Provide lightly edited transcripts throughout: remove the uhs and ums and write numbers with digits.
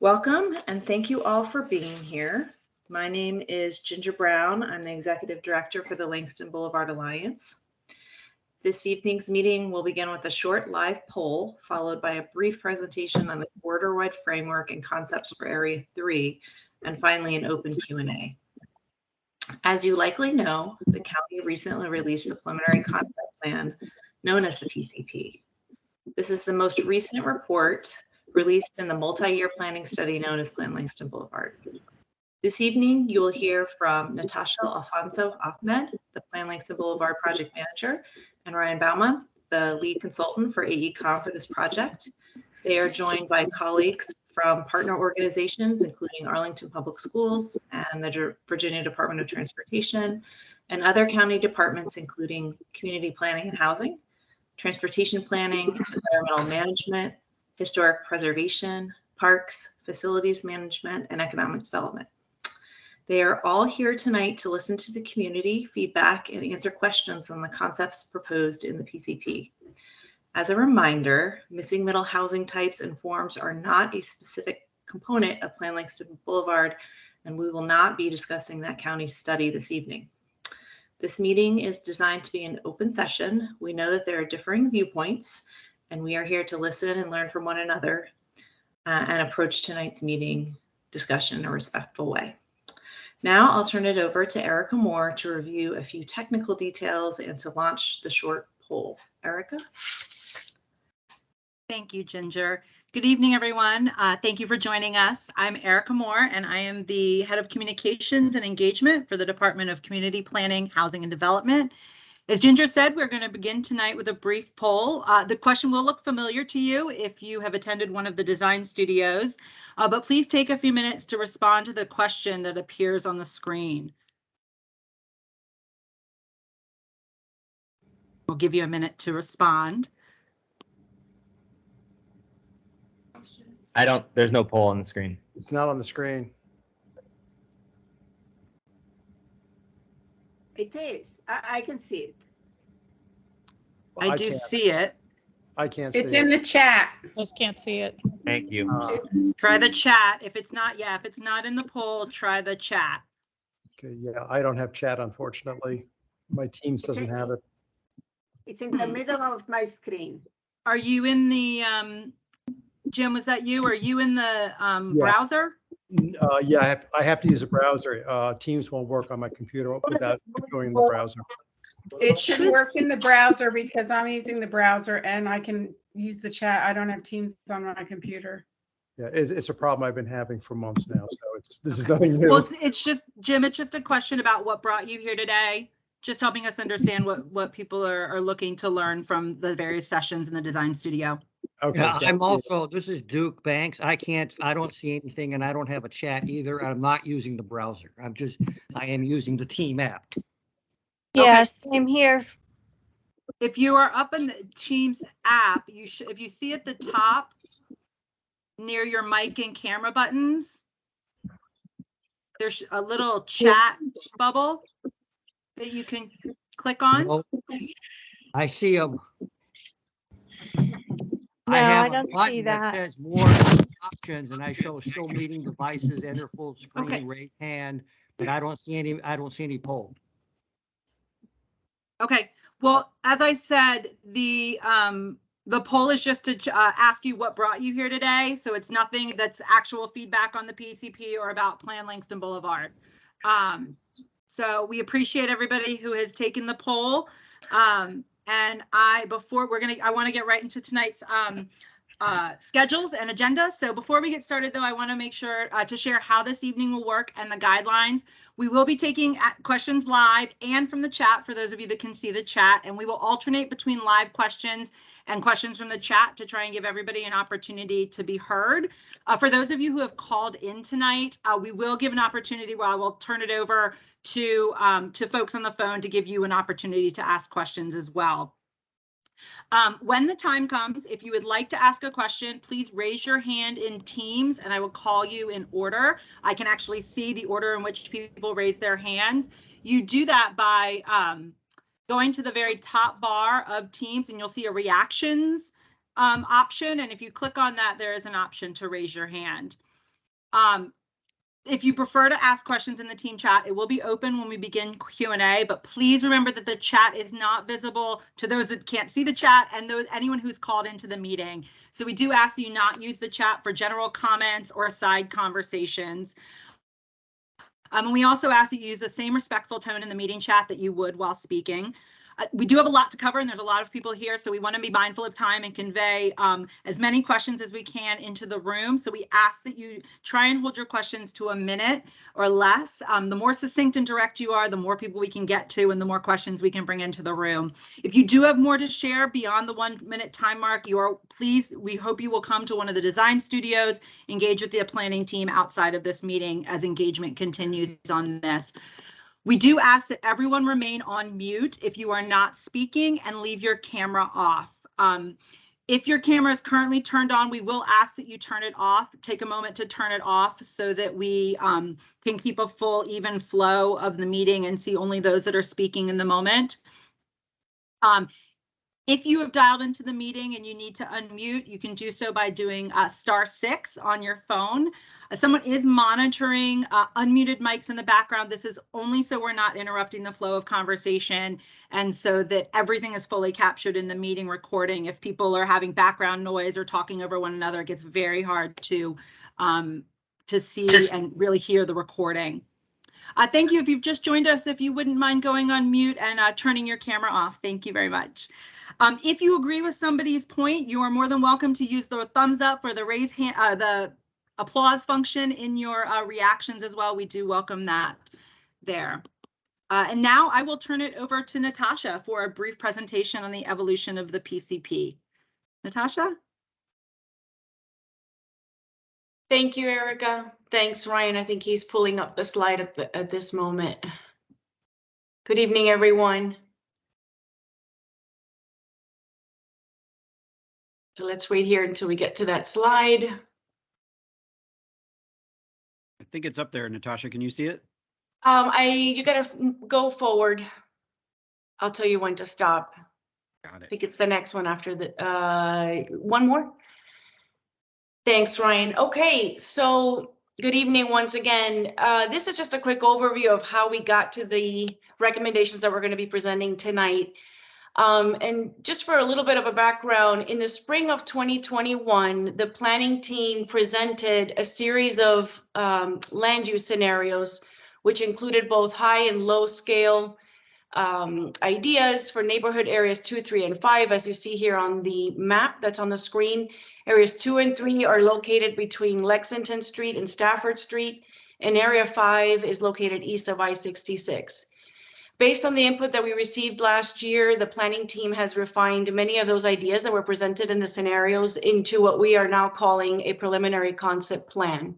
Welcome, and thank you all for being here. My name is Ginger Brown. I'm the Executive Director for the Langston Boulevard Alliance. This evening's meeting will begin with a short live poll, followed by a brief presentation on the corridor-wide framework and concepts for Area 3, and finally an open Q&A. As you likely know, the county recently released the preliminary concept plan known as the PCP. This is the most recent report released in the multi-year planning study known as Plan Langston Boulevard. This evening, you will hear from Natasha Alfonso Ahmed, the Plan Langston Boulevard project manager, and Ryan Baumann, the lead consultant for AECOM for this project. They are joined by colleagues from partner organizations, including Arlington Public Schools and the Virginia Department of Transportation, and other county departments, including Community Planning and Housing, Transportation Planning, Environmental Management, Historic Preservation, Parks, Facilities Management, and Economic Development. They are all here tonight to listen to the community feedback and answer questions on the concepts proposed in the PCP. As a reminder, missing middle housing types and forms are not a specific component of Plan Langston Boulevard, and we will not be discussing that county study this evening. This meeting is designed to be an open session. We know that there are differing viewpoints, and we are here to listen and learn from one another and approach tonight's meeting discussion in a respectful way. Now I'll turn it over to Erica Moore to review a few technical details and to launch the short poll. Erica? Thank you, Ginger. Good evening, everyone. Thank you for joining us. I'm Erica Moore, and I am the Head of Communications and Engagement for the Department of Community Planning, Housing and Development. As Ginger said, we're going to begin tonight with a brief poll. The question will look familiar to you if you have attended one of the design studios, but please take a few minutes to respond to the question that appears on the screen. We'll give you a minute to respond. There's no poll on the screen. It's not on the screen. It is. I can see it. Well, I do see it. I can't see it. It's in the chat. Just can't see it. Thank you. Try the chat. If it's not in the poll, try the chat. Okay, yeah, I don't have chat, unfortunately. My Teams doesn't have it. It's in the middle of my screen. Are you in the, Jim, was that you? Are you in the browser? Yeah, I have to use a browser. Teams won't work on my computer without joining the browser. It should work in the browser because I'm using the browser and I can use the chat. I don't have Teams on my computer. Yeah, it's a problem I've been having for months now, so this is nothing new. Well, it's just, Jim, it's just a question about what brought you here today. Just helping us understand what people are looking to learn from the various sessions in the design studio. Okay. Yeah, I'm also, this is Duke Banks. I don't see anything and I don't have a chat either. I'm not using the browser. I am using the Team app. Yeah, same here. If you are up in the Teams app, if you see at the top near your mic and camera buttons, there's a little chat bubble that you can click on. Nope. I see them. No, I don't a button see that. says more options, and I show still meeting devices, enter full screen, Okay. raise hand, but I don't see any poll. Okay. Well, as I said, the poll is just to ask you what brought you here today. So it's nothing that's actual feedback on the PCP or about Plan Langston Boulevard. So we appreciate everybody who has taken the poll. And I want to get right into tonight's schedules and agenda. So before we get started, though, I want to make sure to share how this evening will work and the guidelines. We will be taking questions live and from the chat for those of you that can see the chat, and we will alternate between live questions and questions from the chat to try and give everybody an opportunity to be heard. For those of you who have called in tonight, we will give an opportunity where I will turn it over to folks on the phone to give you an opportunity to ask questions as well. When the time comes, if you would like to ask a question, please raise your hand in Teams and I will call you in order. I can actually see the order in which people raise their hands. You do that by going to the very top bar of Teams and you'll see a reactions option. And if you click on that, there is an option to raise your hand. If you prefer to ask questions in the team chat, it will be open when we begin Q&A, but please remember that the chat is not visible to those that can't see the chat and anyone who's called into the meeting. So we do ask you not use the chat for general comments or side conversations. And we also ask that you use the same respectful tone in the meeting chat that you would while speaking. We do have a lot to cover and there's a lot of people here, so we want to be mindful of time and convey as many questions as we can into the room. So we ask that you try and hold your questions to a minute or less. The more succinct and direct you are, the more people we can get to and the more questions we can bring into the room. If you do have more to share beyond the 1 minute time mark, we hope you will come to one of the design studios, engage with the planning team outside of this meeting as engagement continues on this. We do ask that everyone remain on mute if you are not speaking and leave your camera off. If your camera is currently turned on, we will ask that you turn it off. Take a moment to turn it off so that we can keep a full, even flow of the meeting and see only those that are speaking in the moment. If you have dialed into the meeting and you need to unmute, you can do so by doing *6 on your phone. Someone is monitoring unmuted mics in the background. This is only so we're not interrupting the flow of conversation and so that everything is fully captured in the meeting recording. If people are having background noise or talking over one another, it gets very hard to see and really hear the recording. Thank you. If you've just joined us, if you wouldn't mind going on mute and turning your camera off. Thank you very much. If you agree with somebody's point, you are more than welcome to use the thumbs up or the raise hand, the applause function in your reactions as well. We do welcome that there. And now I will turn it over to Natasha for a brief presentation on the evolution of the PCP. Natasha? Thank you, Erica. Thanks, Ryan. I think he's pulling up the slide at this moment. Good evening, everyone. So let's wait here until we get to that slide. I think it's up there, Natasha. Can you see it? You gotta go forward. I'll tell you when to stop. Got it. I think it's the next one after the one more. Thanks, Ryan. Okay, so good evening once again. This is just a quick overview of how we got to the recommendations that we're going to be presenting tonight. And just for a little bit of a background, in the spring of 2021, the planning team presented a series of land use scenarios, which included both high and low scale ideas for neighborhood areas 2, 3, and 5, as you see here on the map that's on the screen. Areas 2 and 3 are located between Lexington Street and Stafford Street, and Area 5 is located east of I-66. Based on the input that we received last year, the planning team has refined many of those ideas that were presented in the scenarios into what we are now calling a preliminary concept plan,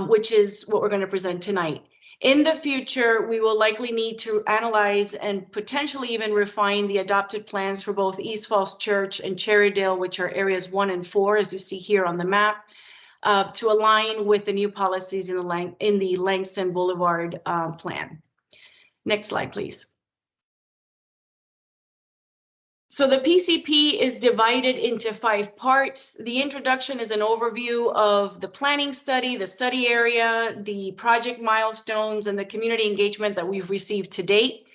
which is what we're going to present tonight. In the future, we will likely need to analyze and potentially even refine the adopted plans for both East Falls Church and Cherrydale, which are areas 1 and 4, as you see here on the map, to align with the new policies in the Langston Boulevard plan. Next slide, please. So the PCP is divided into 5 parts. The introduction is an overview of the planning study, the study area, the project milestones, and the community engagement that we've received to date.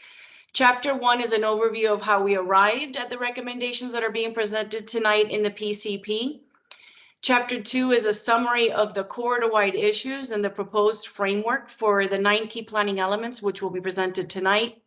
Chapter 1 is an overview of how we arrived at the recommendations that are being presented tonight in the PCP. Chapter 2 is a summary of the corridor-wide issues and the proposed framework for the 9 key planning elements, which will be presented tonight.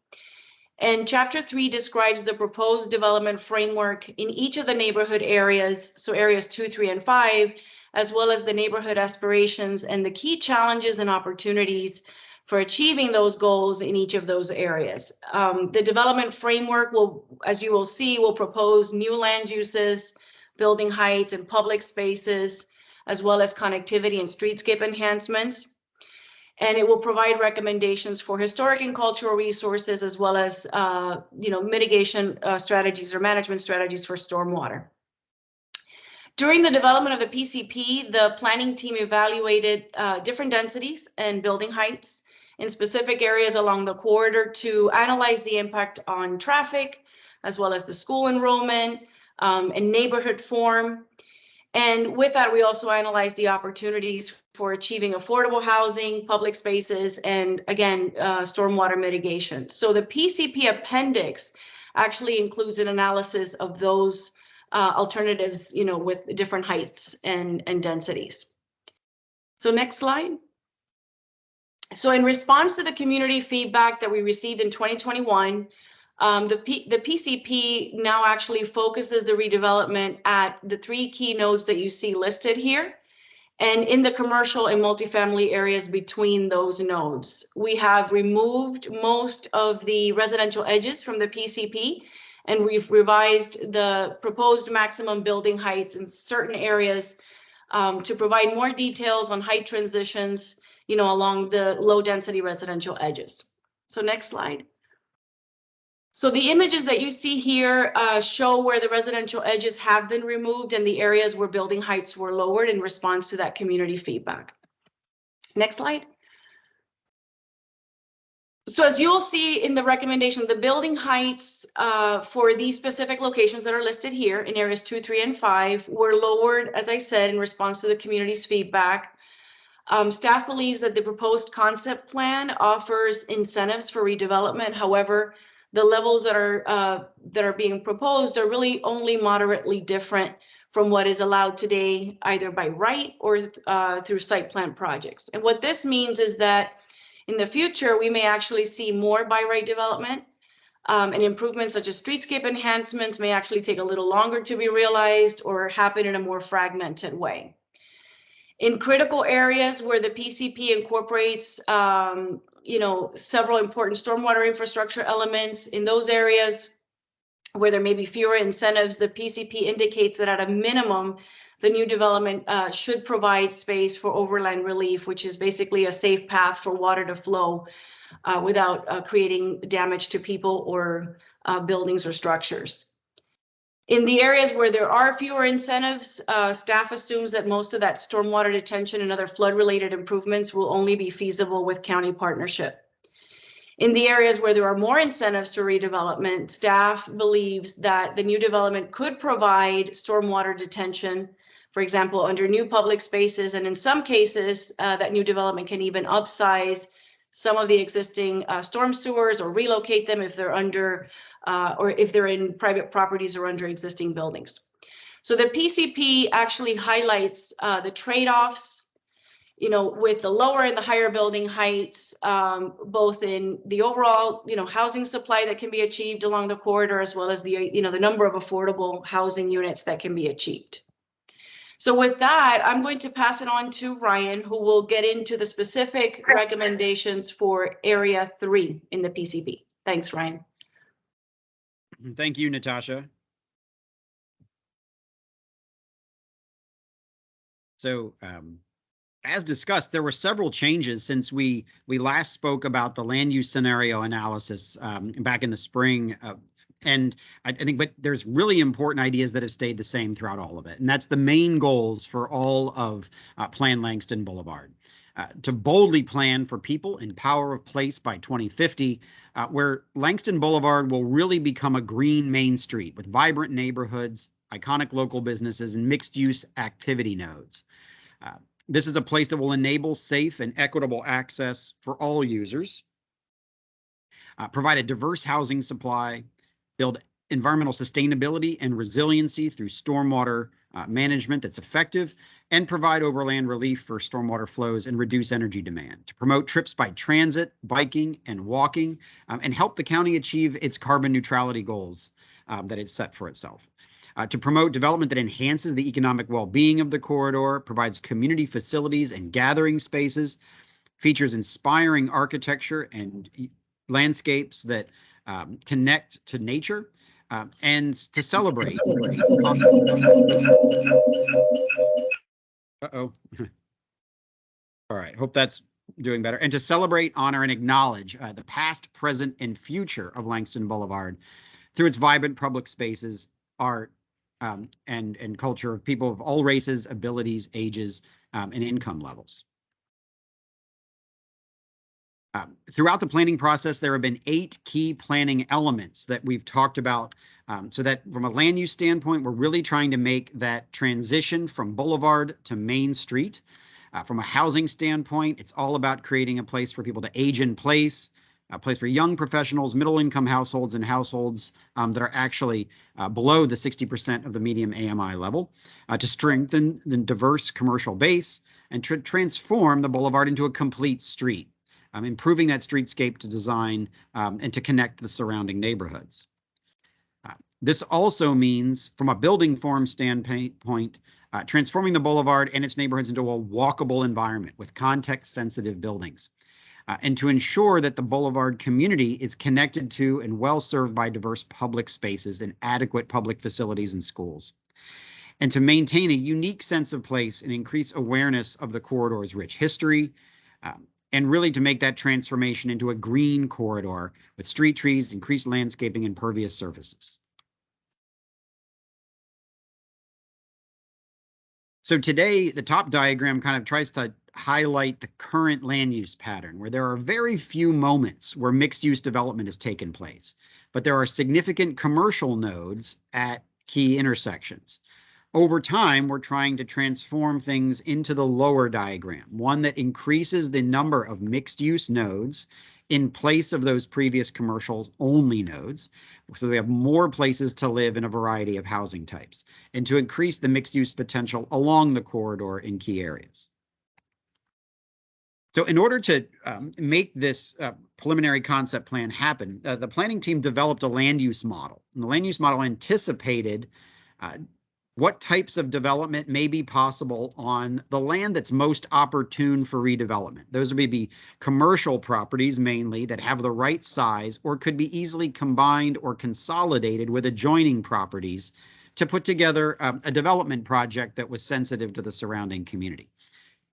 And Chapter 3 describes the proposed development framework in each of the neighborhood areas, so areas 2, 3, and 5, as well as the neighborhood aspirations and the key challenges and opportunities for achieving those goals in each of those areas. The development framework will, as you will see, will propose new land uses, building heights and public spaces, as well as connectivity and streetscape enhancements. And it will provide recommendations for historic and cultural resources, as well as mitigation strategies or management strategies for stormwater. During the development of the PCP, the planning team evaluated different densities and building heights in specific areas along the corridor to analyze the impact on traffic, as well as the school enrollment and neighborhood form. And with that, we also analyzed the opportunities for achieving affordable housing, public spaces, and again, stormwater mitigation. So the PCP appendix actually includes an analysis of those alternatives, with different heights and densities. So next slide. So in response to the community feedback that we received in 2021, the PCP now actually focuses the redevelopment at the 3 key nodes that you see listed here, and in the commercial and multifamily areas between those nodes. We have removed most of the residential edges from the PCP, and we've revised the proposed maximum building heights in certain areas to provide more details on height transitions, along the low density residential edges. So next slide. So the images that you see here show where the residential edges have been removed and the areas where building heights were lowered in response to that community feedback. Next slide. So as you'll see in the recommendation, the building heights for these specific locations that are listed here in areas 2, 3, and 5 were lowered, as I said, in response to the community's feedback. Staff believes that the proposed concept plan offers incentives for redevelopment. However, the levels that are being proposed are really only moderately different from what is allowed today, either by right or through site plan projects. And what this means is that in the future, we may actually see more by right development, and improvements such as streetscape enhancements may actually take a little longer to be realized or happen in a more fragmented way. In critical areas where the PCP incorporates, several important stormwater infrastructure elements, in those areas where there may be fewer incentives, the PCP indicates that at a minimum, the new development should provide space for overland relief, which is basically a safe path for water to flow without creating damage to people or buildings or structures. In the areas where there are fewer incentives, staff assumes that most of that stormwater detention and other flood-related improvements will only be feasible with county partnership. In the areas where there are more incentives for redevelopment, staff believes that the new development could provide stormwater detention, for example, under new public spaces, and in some cases, that new development can even upsize some of the existing storm sewers or relocate them if they're under or if they're in private properties or under existing buildings. So the PCP actually highlights the trade-offs, with the lower and the higher building heights, both in the overall, housing supply that can be achieved along the corridor, as well as the, the number of affordable housing units that can be achieved. So with that, I'm going to pass it on to Ryan, who will get into the specific recommendations for Area 3 in the PCP. Thanks, Ryan. Thank you, Natasha. So, as discussed, there were several changes since we last spoke about the land use scenario analysis back in the spring. And I think, but there's really important ideas that have stayed the same throughout all of it. And that's the main goals for all of Plan Langston Boulevard. To boldly plan for people in power of place by 2050, where Langston Boulevard will really become a green main street with vibrant neighborhoods, iconic local businesses, and mixed-use activity nodes. This is a place that will enable safe and equitable access for all users, provide a diverse housing supply, build environmental sustainability and resiliency through stormwater management that's effective, and provide overland relief for stormwater flows and reduce energy demand, to promote trips by transit, biking, and walking, and help the county achieve its carbon neutrality goals that it's set for itself. To promote development that enhances the economic well-being of the corridor, provides community facilities and gathering spaces, features inspiring architecture and landscapes that connect to nature, and to celebrate. Uh-oh. All right, hope that's doing better. And to celebrate, honor, and acknowledge the past, present, and future of Langston Boulevard through its vibrant public spaces, art, and culture of people of all races, abilities, ages, and income levels. Throughout the planning process, there have been 8 key planning elements that we've talked about, so that from a land use standpoint, we're really trying to make that transition from Boulevard to Main Street. From a housing standpoint, it's all about creating a place for people to age in place, a place for young professionals, middle-income households, and households that are actually below the 60% of the medium AMI level, to strengthen the diverse commercial base, and to transform the Boulevard into a complete street, improving that streetscape to design and to connect the surrounding neighborhoods. This also means, from a building form standpoint, transforming the Boulevard and its neighborhoods into a walkable environment with context-sensitive buildings, and to ensure that the Boulevard community is connected to and well served by diverse public spaces and adequate public facilities and schools, and to maintain a unique sense of place and increase awareness of the corridor's rich history, and really to make that transformation into a green corridor with street trees, increased landscaping, and pervious surfaces. So today, the top diagram kind of tries to highlight the current land use pattern, where there are very few moments where mixed-use development has taken place, but there are significant commercial nodes at key intersections. Over time, we're trying to transform things into the lower diagram, one that increases the number of mixed-use nodes in place of those previous commercial-only nodes, so we have more places to live in a variety of housing types, and to increase the mixed-use potential along the corridor in key areas. So in order to make this preliminary concept plan happen, the planning team developed a land use model, and the land use model anticipated what types of development may be possible on the land that's most opportune for redevelopment. Those would be commercial properties mainly that have the right size or could be easily combined or consolidated with adjoining properties to put together a development project that was sensitive to the surrounding community.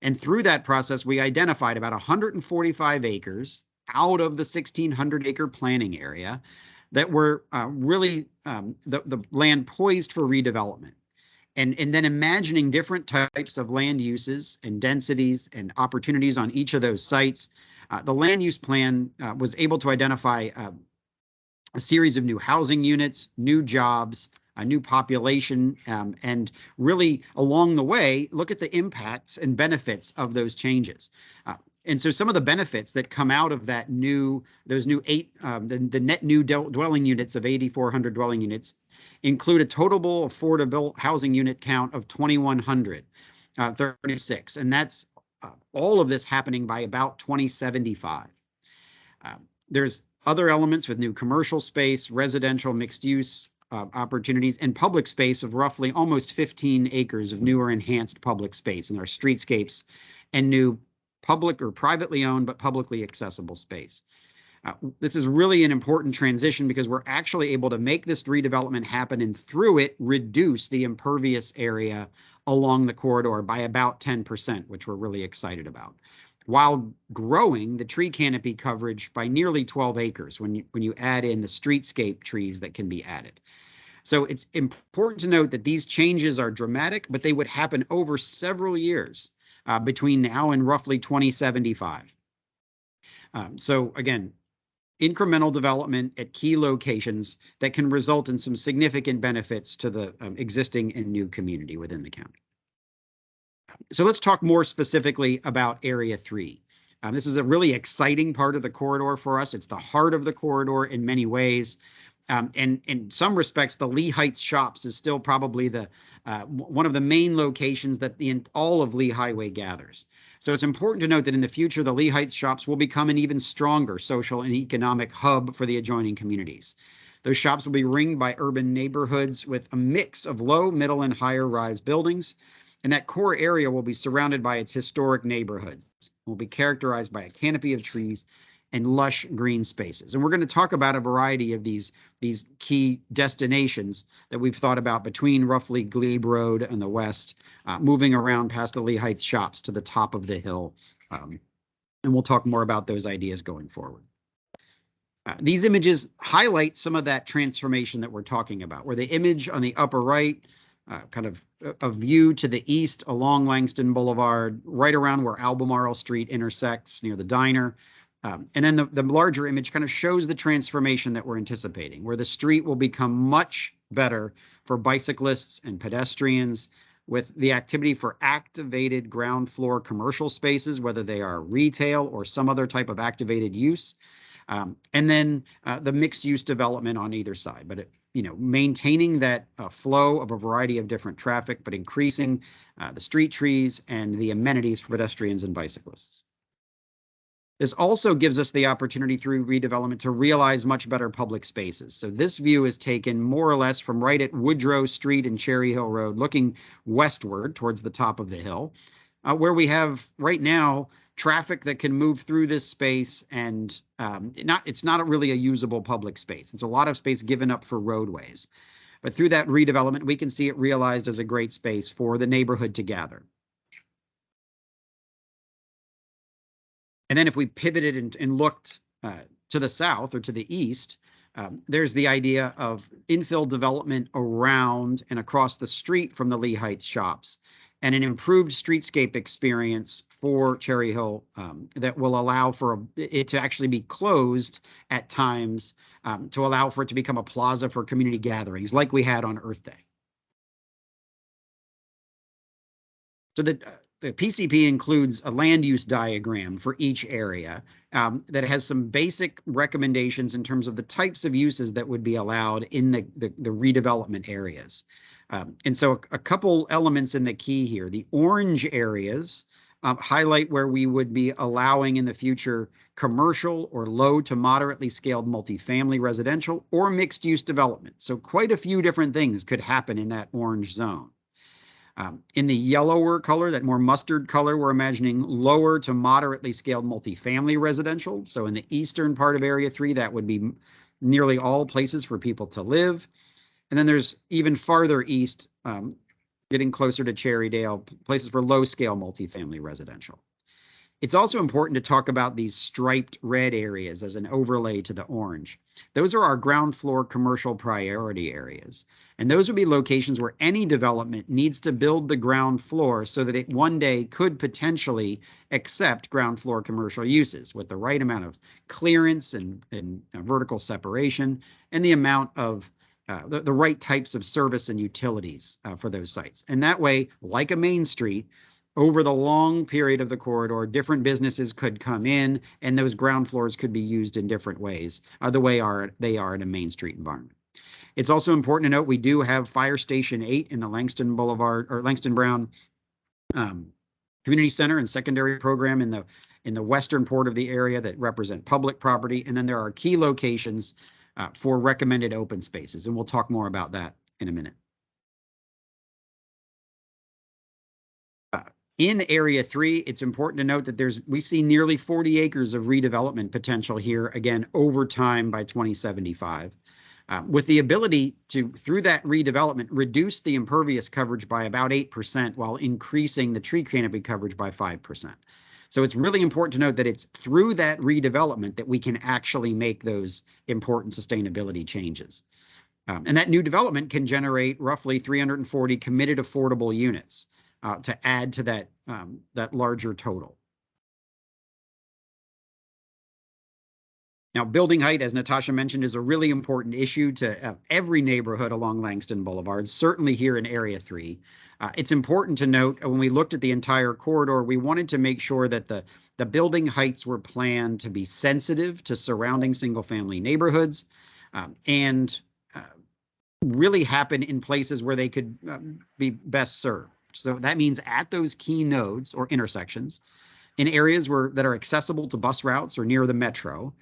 And through that process, we identified about 145 acres out of the 1,600-acre planning area that were really the land poised for redevelopment. And then imagining different types of land uses and densities and opportunities on each of those sites, the land use plan was able to identify a series of new housing units, new jobs, a new population, and really along the way, look at the impacts and benefits of those changes. And so some of the benefits that come out of that those net new dwelling units of 8,400 dwelling units include a total affordable housing unit count of 2,136. And that's all of this happening by about 2075. There's other elements with new commercial space, residential mixed use opportunities, and public space of roughly almost 15 acres of newer enhanced public space in our streetscapes and new public or privately owned but publicly accessible space. This is really an important transition because we're actually able to make this redevelopment happen and through it reduce the impervious area along the corridor by about 10%, which we're really excited about, while growing the tree canopy coverage by nearly 12 acres when you add in the streetscape trees that can be added. So it's important to note that these changes are dramatic, but they would happen over several years between now and roughly 2075. So again, incremental development at key locations that can result in some significant benefits to the existing and new community within the county. So let's talk more specifically about Area 3. This is a really exciting part of the corridor for us. It's the heart of the corridor in many ways. And in some respects, the Lee Heights Shops is still probably one of the main locations that all of Lee Highway gathers. So it's important to note that in the future, the Lee Heights Shops will become an even stronger social and economic hub for the adjoining communities. Those shops will be ringed by urban neighborhoods with a mix of low, middle, and higher rise buildings. And that core area will be surrounded by its historic neighborhoods. It will be characterized by a canopy of trees and lush green spaces. And we're going to talk about a variety of these key destinations that we've thought about between roughly Glebe Road and the west, moving around past the Lee Heights Shops to the top of the hill. And we'll talk more about those ideas going forward. These images highlight some of that transformation that we're talking about, where the image on the upper right, kind of a view to the east along Langston Boulevard, right around where Albemarle Street intersects near the diner. And then the larger image kind of shows the transformation that we're anticipating, where the street will become much better for bicyclists and pedestrians, with the activity for activated ground floor commercial spaces, whether they are retail or some other type of activated use. And then the mixed use development on either side, but maintaining that flow of a variety of different traffic, but increasing the street trees and the amenities for pedestrians and bicyclists. This also gives us the opportunity through redevelopment to realize much better public spaces. So this view is taken more or less from right at Woodrow Street and Cherry Hill Road, looking westward towards the top of the hill, where we have right now traffic that can move through this space, and it's not really a usable public space. It's a lot of space given up for roadways. But through that redevelopment, we can see it realized as a great space for the neighborhood to gather. And then if we pivoted and looked to the south or to the east, there's the idea of infill development around and across the street from the Lee Heights shops, and an improved streetscape experience for Cherry Hill that will allow for it to actually be closed at times to allow for it to become a plaza for community gatherings like we had on Earth Day. So the PCP includes a land use diagram for each area that has some basic recommendations in terms of the types of uses that would be allowed in the redevelopment areas. And so a couple elements in the key here. The orange areas highlight where we would be allowing in the future commercial or low to moderately scaled multifamily residential or mixed use development. So quite a few different things could happen in that orange zone. In the yellower color, that more mustard color, we're imagining lower to moderately scaled multifamily residential. So in the eastern part of Area 3, that would be nearly all places for people to live. And then there's even farther east, getting closer to Cherrydale, places for low-scale multifamily residential. It's also important to talk about these striped red areas as an overlay to the orange. Those are our ground floor commercial priority areas. And those would be locations where any development needs to build the ground floor so that it one day could potentially accept ground floor commercial uses with the right amount of clearance and vertical separation and the amount of the right types of service and utilities for those sites. And that way, like a main street, over the long period of the corridor, different businesses could come in and those ground floors could be used in different ways, the way they are in a main street environment. It's also important to note we do have Fire Station 8 in the Langston Boulevard or Langston Brown Community Center and secondary program in the western port of the area that represent public property. And then there are key locations for recommended open spaces. And we'll talk more about that in a minute. In Area 3, it's important to note that we see nearly 40 acres of redevelopment potential here, again, over time by 2075, with the ability to, through that redevelopment, reduce the impervious coverage by about 8% while increasing the tree canopy coverage by 5%. So it's really important to note that it's through that redevelopment that we can actually make those important sustainability changes. And that new development can generate roughly 340 committed affordable units. To add to that larger total. Now, building height, as Natasha mentioned, is a really important issue to every neighborhood along Langston Boulevard, certainly here in Area 3. It's important to note when we looked at the entire corridor, we wanted to make sure that the building heights were planned to be sensitive to surrounding single-family neighborhoods and really happen in places where they could be best served. So that means at those key nodes or intersections, in areas that are accessible to bus routes or near the metro,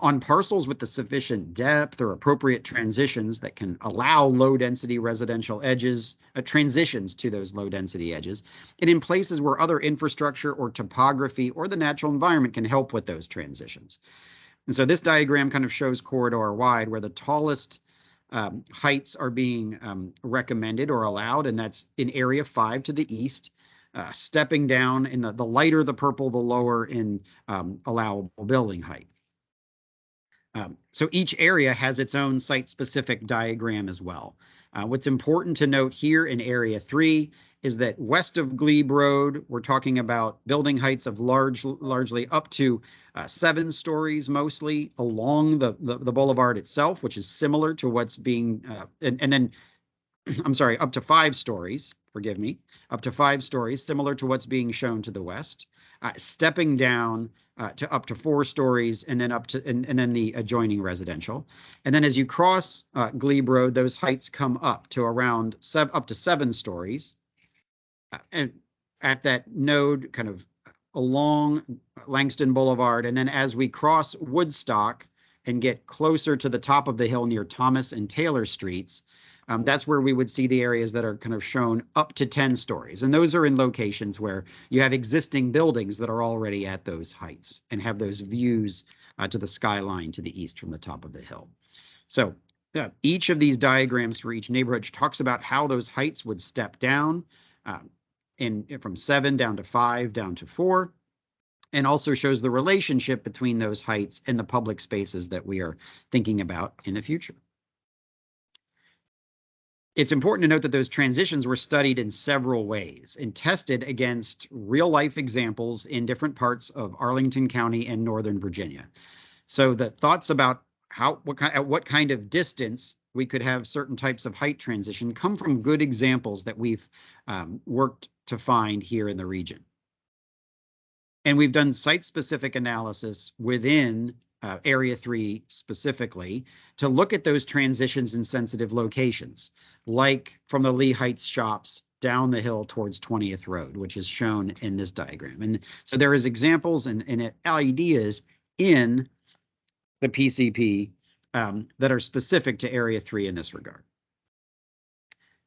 on parcels with the sufficient depth or appropriate transitions that can allow low-density residential edges, transitions to those low-density edges, and in places where other infrastructure or topography or the natural environment can help with those transitions. And so this diagram kind of shows corridor-wide where the tallest heights are being recommended or allowed, and that's in Area 5 to the east, stepping down in the lighter the purple, the lower in allowable building height. So each area has its own site-specific diagram as well. What's important to note here in Area 3 is that west of Glebe Road, we're talking about building heights of largely up to 7 stories, mostly along the boulevard itself, which is similar to what's being, and then, I'm sorry, up to 5 stories, forgive me, up to 5 stories, similar to what's being shown to the west, stepping down to up to 4 stories, and then up to, and then the adjoining residential. And then as you cross Glebe Road, those heights come up to around up to 7 stories. And at that node, kind of along Langston Boulevard. And then as we cross Woodstock and get closer to the top of the hill near Thomas and Taylor Streets, that's where we would see the areas that are kind of shown up to 10 stories. And those are in locations where you have existing buildings that are already at those heights and have those views to the skyline to the east from the top of the hill. So each of these diagrams for each neighborhood talks about how those heights would step down from 7 down to 5 down to 4, and also shows the relationship between those heights and the public spaces that we are thinking about in the future. It's important to note that those transitions were studied in several ways and tested against real-life examples in different parts of Arlington County and Northern Virginia. So the thoughts about at what kind of distance we could have certain types of height transition come from good examples that we've worked to find here in the region. And we've done site-specific analysis within Area 3 specifically to look at those transitions in sensitive locations, like from the Lee Heights shops down the hill towards 20th Road, which is shown in this diagram. And so there is examples and ideas in the PCP that are specific to Area 3 in this regard.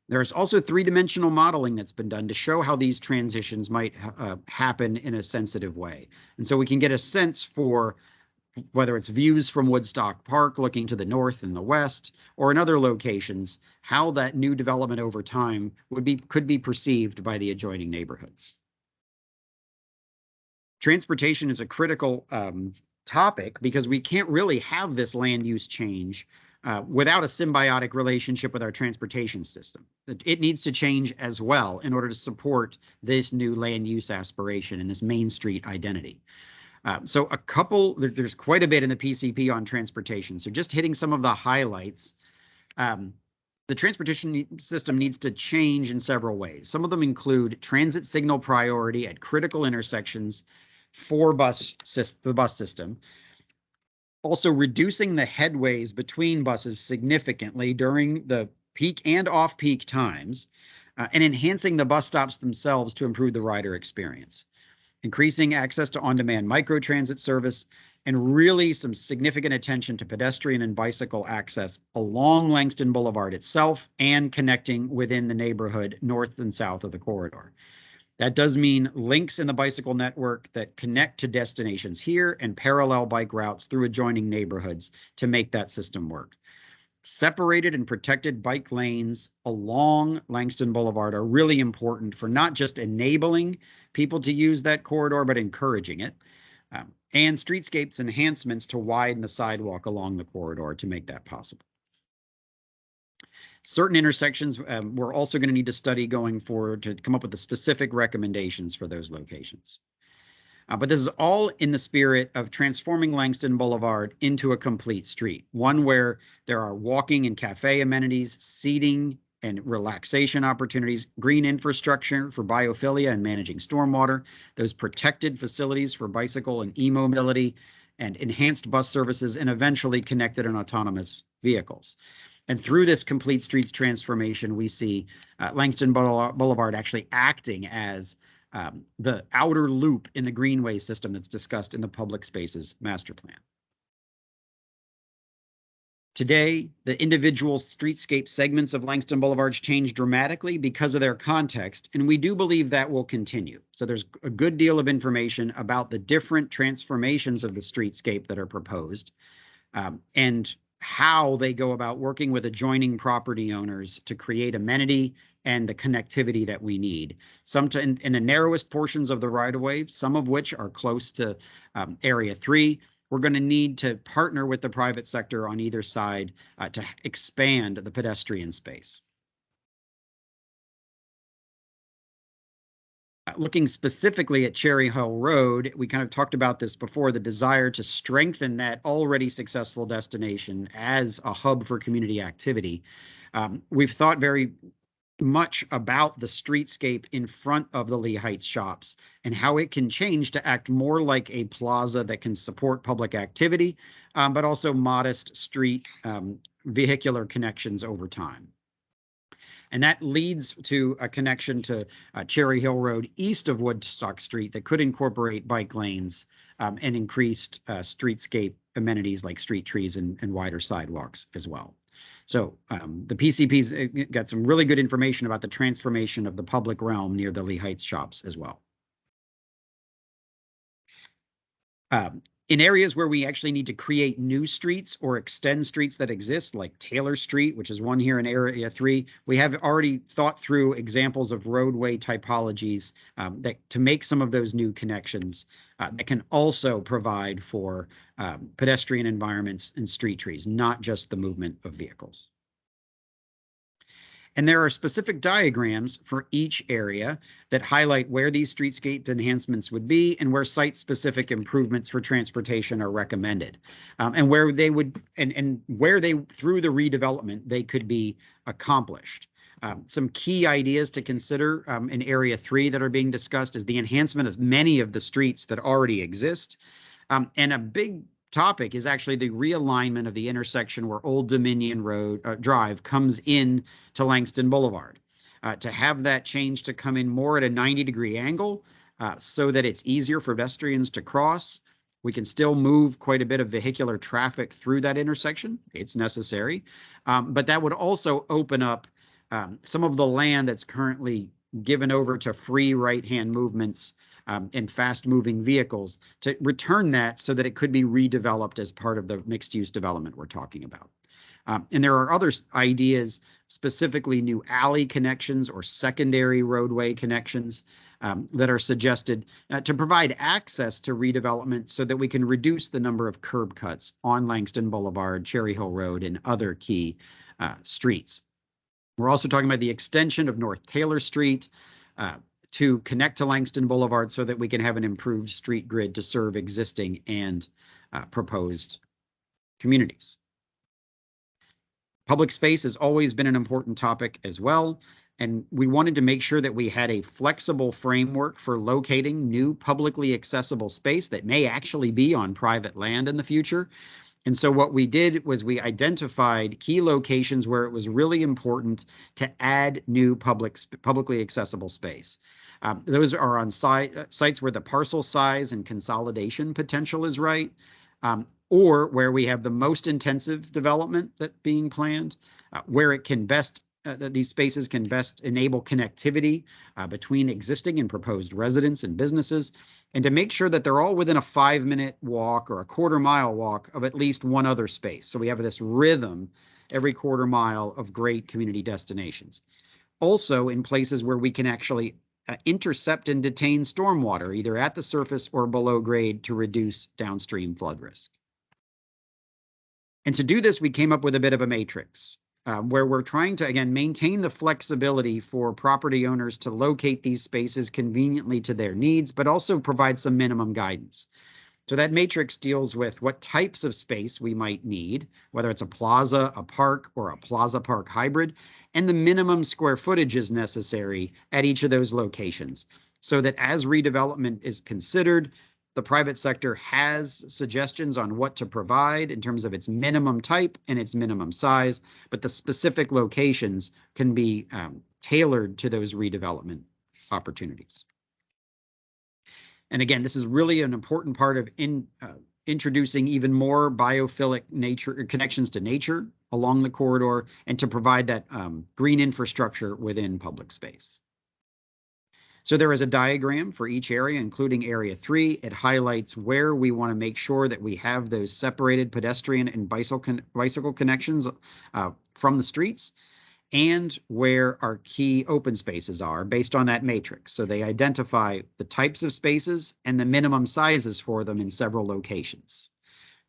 There's also 3-dimensional modeling that's been done to show how these transitions might happen in a sensitive way. And so we can get a sense for whether it's views from Woodstock Park looking to the north and the west, or in other locations, how that new development over time could be perceived by the adjoining neighborhoods. Transportation is a critical topic because we can't really have this land use change without a symbiotic relationship with our transportation system. It needs to change as well in order to support this new land use aspiration and this Main Street identity. So there's quite a bit in the PCP on transportation. So just hitting some of the highlights, the transportation system needs to change in several ways. Some of them include transit signal priority at critical intersections for the bus system. Also reducing the headways between buses significantly during the peak and off-peak times, and enhancing the bus stops themselves to improve the rider experience. Increasing access to on-demand microtransit service, and really some significant attention to pedestrian and bicycle access along Langston Boulevard itself and connecting within the neighborhood north and south of the corridor. That does mean links in the bicycle network that connect to destinations here and parallel bike routes through adjoining neighborhoods to make that system work. Separated and protected bike lanes along Langston Boulevard are really important for not just enabling people to use that corridor, but encouraging it. And streetscapes enhancements to widen the sidewalk along the corridor to make that possible. Certain intersections we're also going to need to study going forward to come up with the specific recommendations for those locations. But this is all in the spirit of transforming Langston Boulevard into a complete street, one where there are walking and cafe amenities, seating and relaxation opportunities, green infrastructure for biophilia and managing stormwater, those protected facilities for bicycle and e-mobility, and enhanced bus services, and eventually connected and autonomous vehicles. And through this complete streets transformation, we see Langston Boulevard actually acting as the outer loop in the greenway system that's discussed in the public spaces master plan. Today, the individual streetscape segments of Langston Boulevard change dramatically because of their context, and we do believe that will continue. So there's a good deal of information about the different transformations of the streetscape that are proposed, and how they go about working with adjoining property owners to create amenity and the connectivity that we need. Some in the narrowest portions of the right-of-way, some of which are close to Area 3, we're going to need to partner with the private sector on either side to expand the pedestrian space. Looking specifically at Cherry Hill Road, we kind of talked about this before, the desire to strengthen that already successful destination as a hub for community activity. We've thought very much about the streetscape in front of the Lee Heights shops and how it can change to act more like a plaza that can support public activity, but also modest street vehicular connections over time. And that leads to a connection to Cherry Hill Road east of Woodstock Street that could incorporate bike lanes and increased streetscape amenities like street trees and wider sidewalks as well. So the PCP's got some really good information about the transformation of the public realm near the Lee Heights shops as well. In areas where we actually need to create new streets or extend streets that exist, like Taylor Street, which is one here in Area 3, we have already thought through examples of roadway typologies that to make some of those new connections that can also provide for pedestrian environments and street trees, not just the movement of vehicles. And there are specific diagrams for each area that highlight where these streetscape enhancements would be and where site-specific improvements for transportation are recommended, and where they would and where they through the redevelopment they could be accomplished. Some key ideas to consider in Area 3 that are being discussed is the enhancement of many of the streets that already exist, and a big topic is actually the realignment of the intersection where Old Dominion Road Drive comes in to Langston Boulevard. To have that change to come in more at a 90-degree angle so that it's easier for pedestrians to cross. We can still move quite a bit of vehicular traffic through that intersection. It's necessary. But that would also open up some of the land that's currently given over to free right-hand movements and fast-moving vehicles to return that so that it could be redeveloped as part of the mixed-use development we're talking about. And there are other ideas, specifically new alley connections or secondary roadway connections that are suggested to provide access to redevelopment so that we can reduce the number of curb cuts on Langston Boulevard, Cherry Hill Road, and other key streets. We're also talking about the extension of North Taylor Street to connect to Langston Boulevard so that we can have an improved street grid to serve existing and proposed communities. Public space has always been an important topic as well, and we wanted to make sure that we had a flexible framework for locating new publicly accessible space that may actually be on private land in the future. And so what we did was we identified key locations where it was really important to add new publicly accessible space. Those are on sites where the parcel size and consolidation potential is right, or where we have the most intensive development that being planned, where it can best these spaces can best enable connectivity between existing and proposed residents and businesses, and to make sure that they're all within a 5-minute walk or a quarter-mile walk of at least one other space. So we have this rhythm every quarter mile of great community destinations. Also in places where we can actually intercept and detain stormwater, either at the surface or below grade, to reduce downstream flood risk. And to do this, we came up with a bit of a matrix where we're trying to, again, maintain the flexibility for property owners to locate these spaces conveniently to their needs, but also provide some minimum guidance. So that matrix deals with what types of space we might need, whether it's a plaza, a park, or a plaza park hybrid, and the minimum square footage is necessary at each of those locations, so that as redevelopment is considered, the private sector has suggestions on what to provide in terms of its minimum type and its minimum size, but the specific locations can be tailored to those redevelopment opportunities. And again, this is really an important part of introducing even more biophilic nature connections to nature along the corridor and to provide that green infrastructure within public space. So there is a diagram for each area, including Area 3. It highlights where we want to make sure that we have those separated pedestrian and bicycle connections from the streets, and where our key open spaces are based on that matrix. So they identify the types of spaces and the minimum sizes for them in several locations.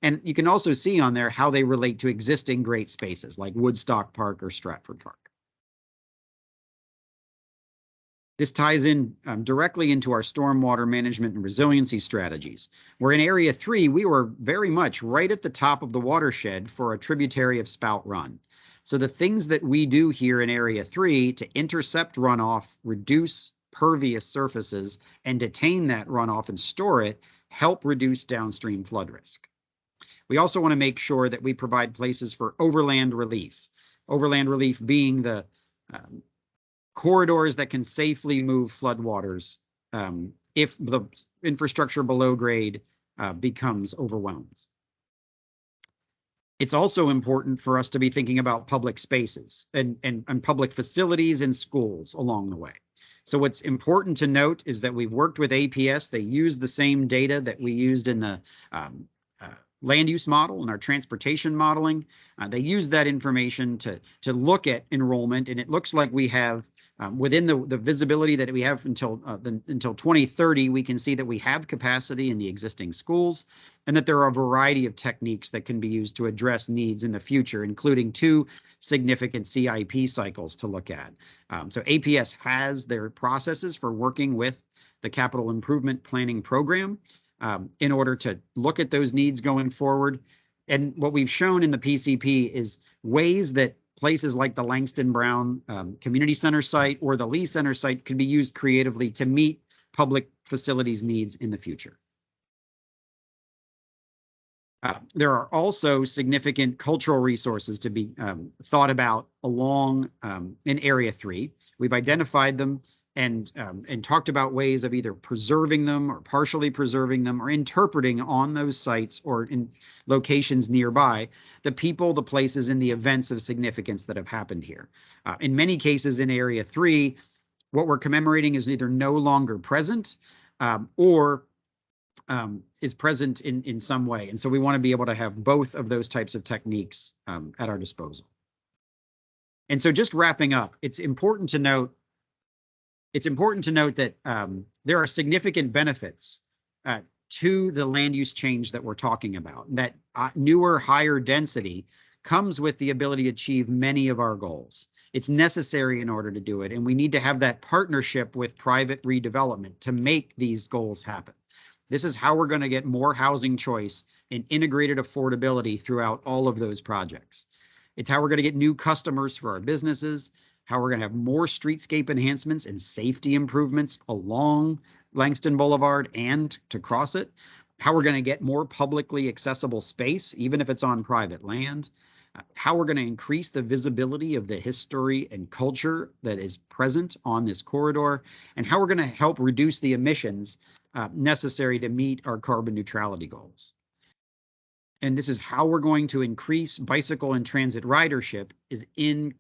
And you can also see on there how they relate to existing great spaces like Woodstock Park or Stratford Park. This ties in directly into our stormwater management and resiliency strategies, where in Area 3, we were very much right at the top of the watershed for a tributary of Spout Run. So the things that we do here in Area 3 to intercept runoff, reduce pervious surfaces, and detain that runoff and store it help reduce downstream flood risk. We also want to make sure that we provide places for overland relief. Overland relief being the corridors that can safely move floodwaters if the infrastructure below grade becomes overwhelmed. It's also important for us to be thinking about public spaces and public facilities and schools along the way. So what's important to note is that we've worked with APS. They use the same data that we used in the land use model and our transportation modeling. They use that information to look at enrollment, and it looks like we have within the visibility that we have until 2030, we can see that we have capacity in the existing schools, and that there are a variety of techniques that can be used to address needs in the future, including 2 significant CIP cycles to look at. So APS has their processes for working with the Capital Improvement Planning Program in order to look at those needs going forward. And what we've shown in the PCP is ways that places like the Langston Brown Community Center site or the Lee Center site could be used creatively to meet public facilities needs in the future. There are also significant cultural resources to be thought about along in Area 3. We've identified them and talked about ways of either preserving them or partially preserving them or interpreting on those sites or in locations nearby the people, the places, and the events of significance that have happened here. In many cases in Area 3, what we're commemorating is either no longer present or is present in some way. And so we want to be able to have both of those types of techniques at our disposal. And so just wrapping up, it's important to note that there are significant benefits to the land use change that we're talking about. That newer, higher density comes with the ability to achieve many of our goals. It's necessary in order to do it, and we need to have that partnership with private redevelopment to make these goals happen. This is how we're going to get more housing choice and integrated affordability throughout all of those projects. It's how we're going to get new customers for our businesses, how we're going to have more streetscape enhancements and safety improvements along Langston Boulevard and to cross it, how we're going to get more publicly accessible space, even if it's on private land, how we're going to increase the visibility of the history and culture that is present on this corridor, and how we're going to help reduce the emissions necessary to meet our carbon neutrality goals. And this is how we're going to increase bicycle and transit ridership is in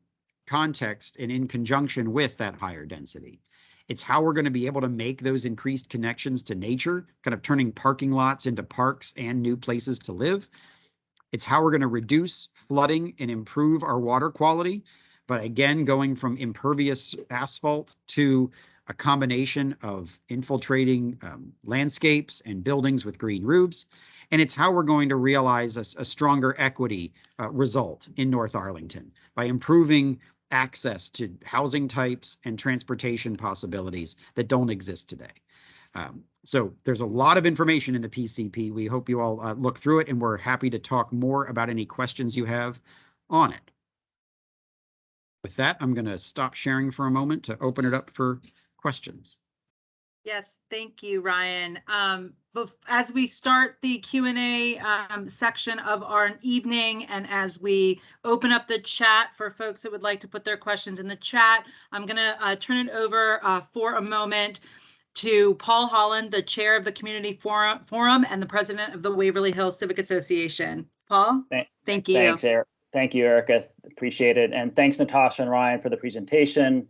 context and in conjunction with that higher density. It's how we're going to be able to make those increased connections to nature, kind of turning parking lots into parks and new places to live. It's how we're going to reduce flooding and improve our water quality, but again, going from impervious asphalt to a combination of infiltrating landscapes and buildings with green roofs. And it's how we're going to realize a stronger equity result in North Arlington by improving access to housing types and transportation possibilities that don't exist today. So there's a lot of information in the PCP. We hope you all look through it, and we're happy to talk more about any questions you have on it. With that, I'm going to stop sharing for a moment to open it up for questions. Yes, thank you, Ryan. As we start the Q&A section of our evening, and as we open up the chat for folks that would like to put their questions in the chat, I'm going to turn it over for a moment to Paul Holland, the chair of the Community Forum and the president of the Waverly Hills Civic Association. Paul, thank you. Thanks, Eric. Thank you, Erica. Appreciate it. And thanks, Natasha and Ryan, for the presentation.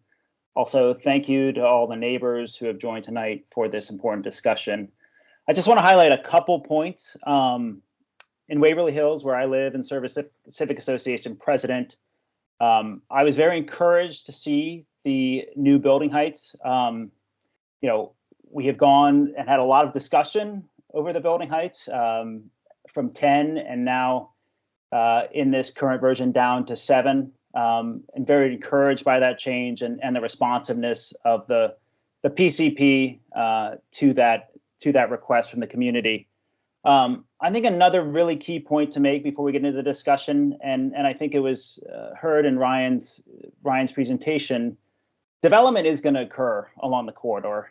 Also, thank you to all the neighbors who have joined tonight for this important discussion. I just want to highlight a couple points. In Waverly Hills, where I live and serve as Civic Association president, I was very encouraged to see the new building heights. We have gone and had a lot of discussion over the building heights from 10 and now in this current version down to 7. And very encouraged by that change and the responsiveness of the the PCP to that request from the community. I think another really key point to make before we get into the discussion, and I think it was heard in Ryan's presentation, development is going to occur along the corridor.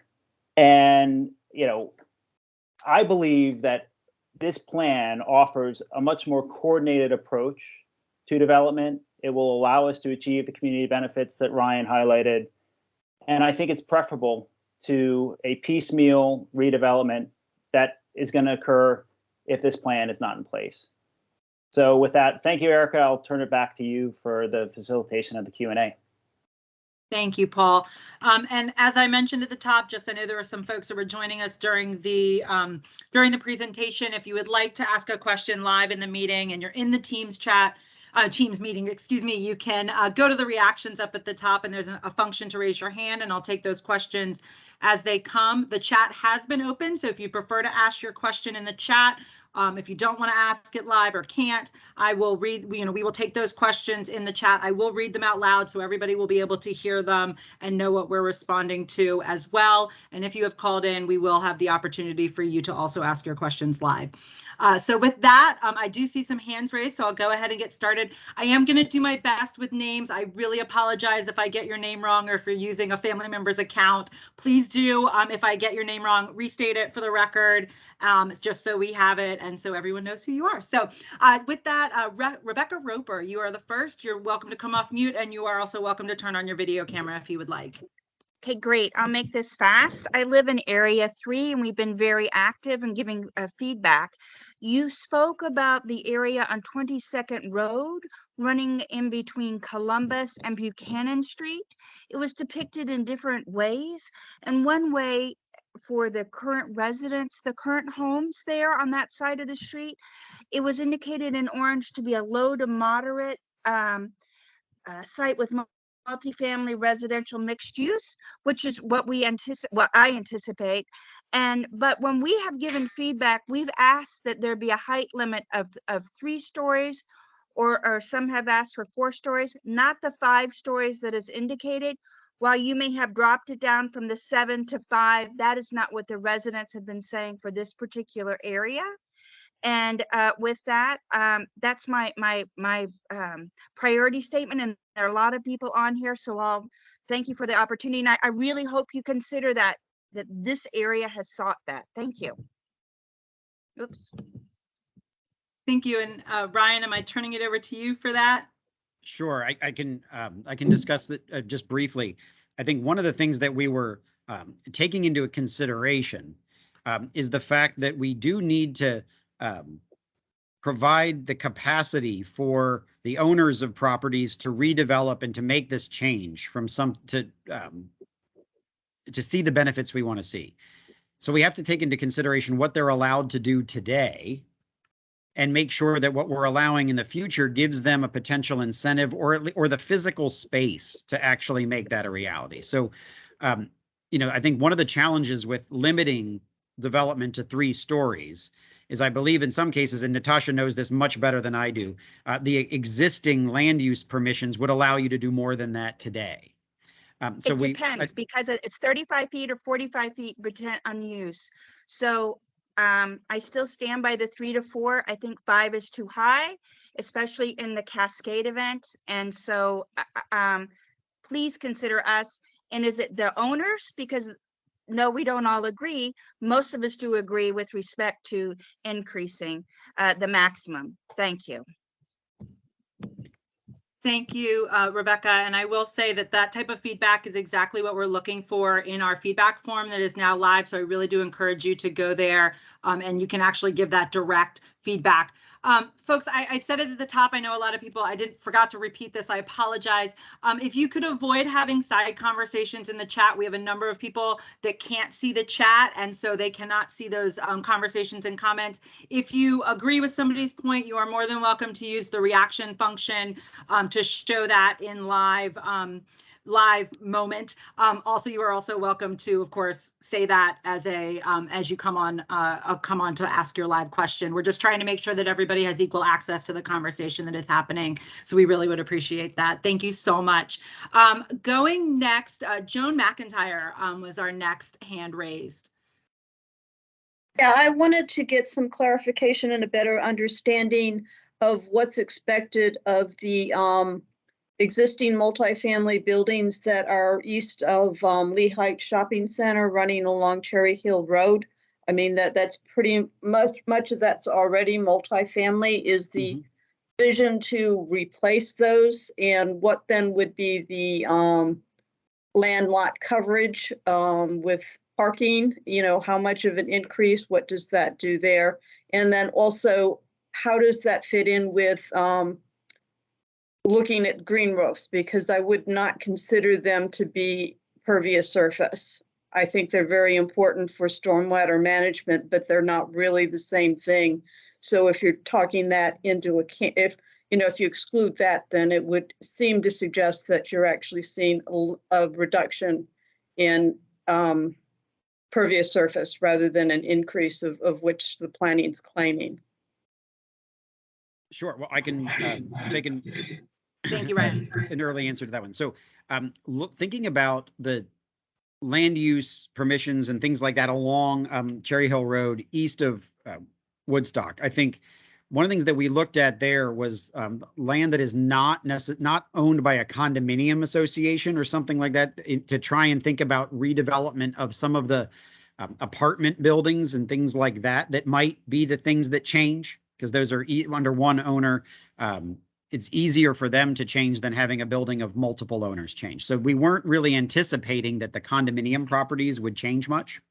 And, I believe that this plan offers a much more coordinated approach to development. It will allow us to achieve the community benefits that Ryan highlighted. And I think it's preferable to a piecemeal redevelopment that is going to occur if this plan is not in place. So with that, thank you, Erica. I'll turn it back to you for the facilitation of the Q&A. Thank you, Paul. And as I mentioned at the top, just I know there were some folks that were joining us during the presentation. If you would like to ask a question live in the meeting and you're in the Teams chat, Teams meeting, excuse me, you can go to the reactions up at the top, and there's a function to raise your hand, and I'll take those questions as they come. The chat has been open, so if you prefer to ask your question in the chat, if you don't want to ask it live or can't, I will read, we will take those questions in the chat. I will read them out loud so everybody will be able to hear them and know what we're responding to as well. And if you have called in, we will have the opportunity for you to also ask your questions live. So with that, I do see some hands raised, so I'll go ahead and get started. I am going to do my best with names. I really apologize if I get your name wrong, or if you're using a family member's account. Please do, if I get your name wrong, restate it for the record, just so we have it and so everyone knows who you are. So with that, Rebecca Roper, you are the first. You're welcome to come off mute, and you are also welcome to turn on your video camera if you would like. Okay, great. I'll make this fast. I live in Area 3, and we've been very active in giving feedback. You spoke about the area on 22nd Road running in between Columbus and Buchanan Street. It was depicted in different ways, and one way for the current residents, the current homes there on that side of the street, it was indicated in orange to be a low to moderate site with multifamily residential mixed use, which is what I anticipate. But when we have given feedback, we've asked that there be a height limit of 3 stories, or some have asked for 4 stories, not the 5 stories that is indicated. While you may have dropped it down from the 7 to 5, that is not what the residents have been saying for this particular area. And with that, that's my priority statement. And there are a lot of people on here, so I'll thank you for the opportunity. And I really hope you consider that this area has sought that. Thank you. Oops. Thank you. And Ryan, am I turning it over to you for that? Sure, I can discuss that just briefly. I think one of the things that we were taking into consideration is the fact that we do need to provide the capacity for the owners of properties to redevelop and to make this change from to see the benefits we want to see. So we have to take into consideration what they're allowed to do today, and make sure that what we're allowing in the future gives them a potential incentive, or the physical space to actually make that a reality. So, I think one of the challenges with limiting development to 3 stories is, I believe in some cases, and Natasha knows this much better than I do, the existing land use permissions would allow you to do more than that today. So it depends, because it's 35 feet or 45 feet unused. So I still stand by the 3 to 4. I think 5 is too high, especially in the Cascade event. And so please consider us. And is it the owners? Because no, we don't all agree. Most of us do agree with respect to increasing the maximum. Thank you. Thank you, Rebecca. And I will say that type of feedback is exactly what we're looking for in our feedback form that is now live. So I really do encourage you to go there, and you can actually give that direct feedback. Folks, I said it at the top. I know a lot of people, forgot to repeat this. I apologize. If you could avoid having side conversations in the chat, we have a number of people that can't see the chat, and so they cannot see those conversations and comments. If you agree with somebody's point, you are more than welcome to use the reaction function to show that in live live moment. Also, you are also welcome to, of course, say that as as you come on to ask your live question. We're just trying to make sure that everybody has equal access to the conversation that is happening. So we really would appreciate that. Thank you so much. Going next, Joan McIntyre was our next hand raised. Yeah, I wanted to get some clarification and a better understanding of what's expected of the existing multifamily buildings that are east of Lee Heights Shopping Center running along Cherry Hill Road. I mean, that's pretty much of that's already multifamily. Is the vision to replace those, and what then would be the land lot coverage with parking? You know, how much of an increase? What does that do there? And then also, how does that fit in with looking at green roofs? Because I would not consider them to be pervious surface. I think they're very important for stormwater management, but they're not really the same thing. So if you're talking that into if you exclude that, then it would seem to suggest that you're actually seeing a reduction in pervious surface rather than an increase of which the planning is claiming. Sure. Well, I can take an Thank you, Ryan. An early answer to that one. So thinking about the land use permissions and things like that along Cherry Hill Road east of Woodstock, I think one of the things that we looked at there was land that is not owned by a condominium association or something like that, to try and think about redevelopment of some of the apartment buildings and things like that that might be the things that change, because those are under one owner. It's easier for them to change than having a building of multiple owners change. So we weren't really anticipating that the condominium properties would change much.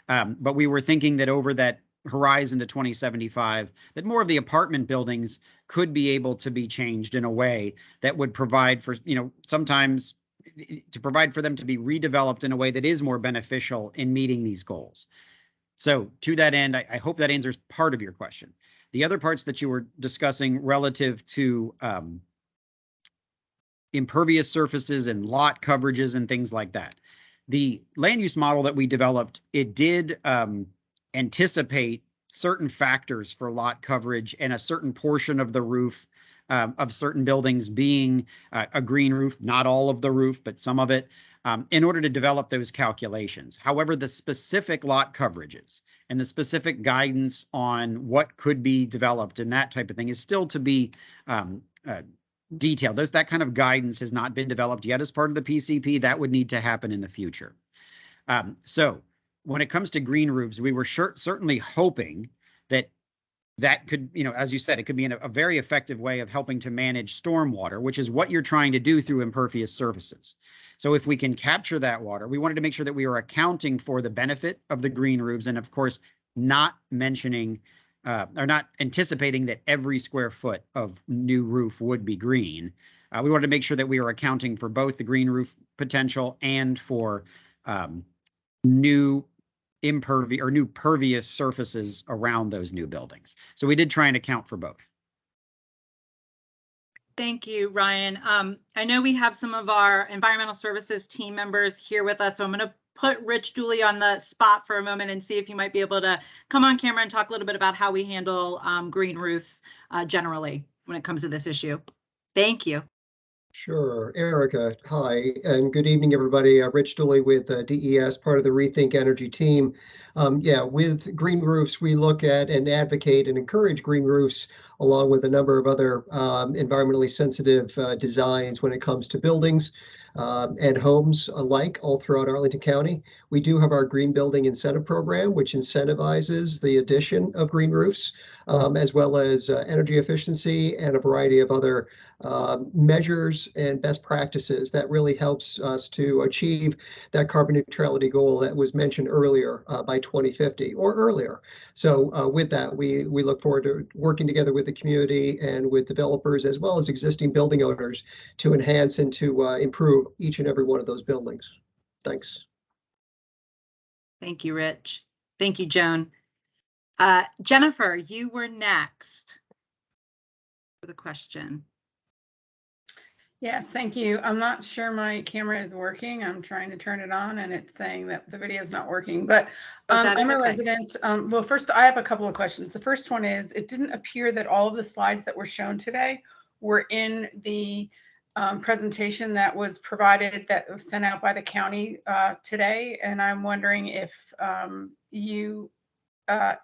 But we were thinking that over that horizon to 2075, that more of the apartment buildings could be able to be changed in a way that would provide for, sometimes to provide for them to be redeveloped in a way that is more beneficial in meeting these goals. So to that end, I hope that answers part of your question. The other parts that you were discussing relative to impervious surfaces and lot coverages and things like that. The land use model that we developed, it did anticipate certain factors for lot coverage and a certain portion of the roof of certain buildings being a green roof, not all of the roof, but some of it, in order to develop those calculations. However, the specific lot coverages and the specific guidance on what could be developed and that type of thing is still to be detailed. That kind of guidance has not been developed yet as part of the PCP. That would need to happen in the future. So when it comes to green roofs, we were certainly hoping that could, as you said, it could be a very effective way of helping to manage stormwater, which is what you're trying to do through impervious surfaces. So if we can capture that water, we wanted to make sure that we were accounting for the benefit of the green roofs, and of course, not mentioning or not anticipating that every square foot of new roof would be green. We wanted to make sure that we were accounting for both the green roof potential and for new pervious surfaces around those new buildings. So we did try and account for both. Thank you, Ryan. I know we have some of our environmental services team members here with us, so I'm going to put Rich Dooley on the spot for a moment and see if you might be able to come on camera and talk a little bit about how we handle green roofs generally when it comes to this issue. Thank you. Sure. Erica, hi, and good evening, everybody. Rich Dooley with DES, part of the Rethink Energy team. With green roofs, we look at and advocate and encourage green roofs along with a number of other environmentally sensitive designs when it comes to buildings and homes alike all throughout Arlington County. We do have our Green Building Incentive Program, which incentivizes the addition of green roofs, as well as energy efficiency and a variety of other measures and best practices that really helps us to achieve that carbon neutrality goal that was mentioned earlier by 2050 or earlier. So with that, we look forward to working together with the community and with developers as well as existing building owners to enhance and to improve each and every one of those buildings. Thanks. Thank you, Rich. Thank you, Joan. Jennifer, you were next for the question. Yes, thank you. I'm not sure my camera is working. I'm trying to turn it on and it's saying that the video is not working, but That is I'm a okay. resident. Well, first, I have a couple of questions. The first one is, it didn't appear that all of the slides that were shown today were in the presentation that was provided, that was sent out by the county today. And I'm wondering if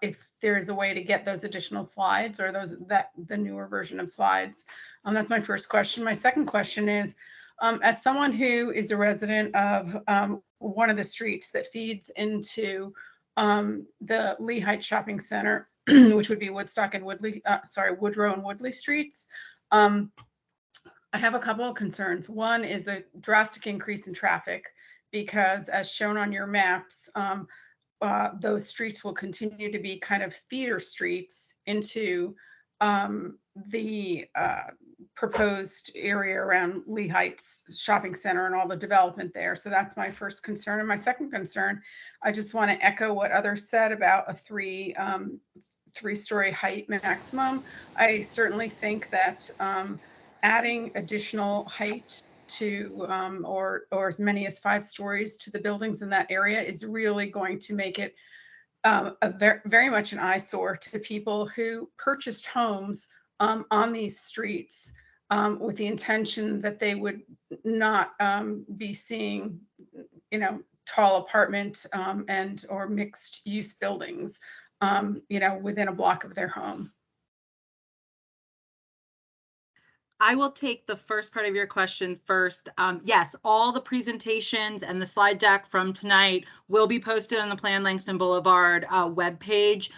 if there is a way to get those additional slides, or the newer version of slides. That's my first question. My second question is, as someone who is a resident of one of the streets that feeds into the Lee Heights Shopping Center, which would be Woodstock and Woodrow and Woodley streets, I have a couple of concerns. One is a drastic increase in traffic, because as shown on your maps, those streets will continue to be kind of feeder streets into the proposed area around Lee Heights Shopping Center and all the development there. So that's my first concern. And my second concern, I just want to echo what others said about a three-story height maximum. I certainly think that adding additional height to or as many as 5 stories to the buildings in that area is really going to make it very much an eyesore to people who purchased homes on these streets with the intention that they would not be seeing, tall apartment and or mixed use buildings, within a block of their home. I will take the first part of your question first. Yes, all the presentations and the slide deck from tonight will be posted on the Plan Langston Boulevard webpage.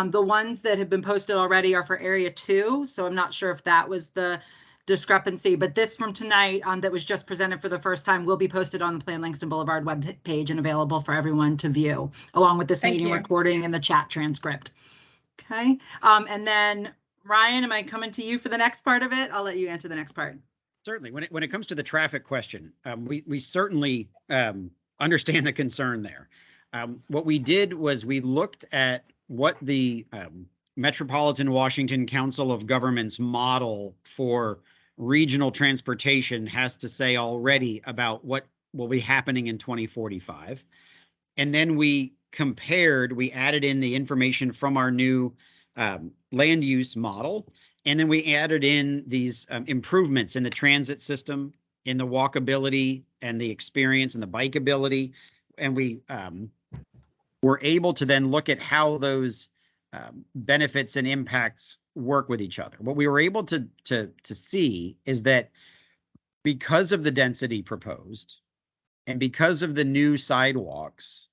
The ones that have been posted already are for Area 2, so I'm not sure if that was the discrepancy, but this from tonight that was just presented for the first time will be posted on the Plan Langston Boulevard webpage and available for everyone to view, along with this meeting recording and the chat transcript. Okay, and then Ryan, am I coming to you for the next part of it? I'll let you answer the next part. Certainly. When it comes to the traffic question, we certainly understand the concern there. What we did was we looked at what the Metropolitan Washington Council of Governments model for regional transportation has to say already about what will be happening in 2045. And then we added in the information from our new land use model. And then we added in these improvements in the transit system, in the walkability and the experience and the bikeability. And we were able to then look at how those benefits and impacts work with each other. What we were able to see is that because of the density proposed and because of the new sidewalks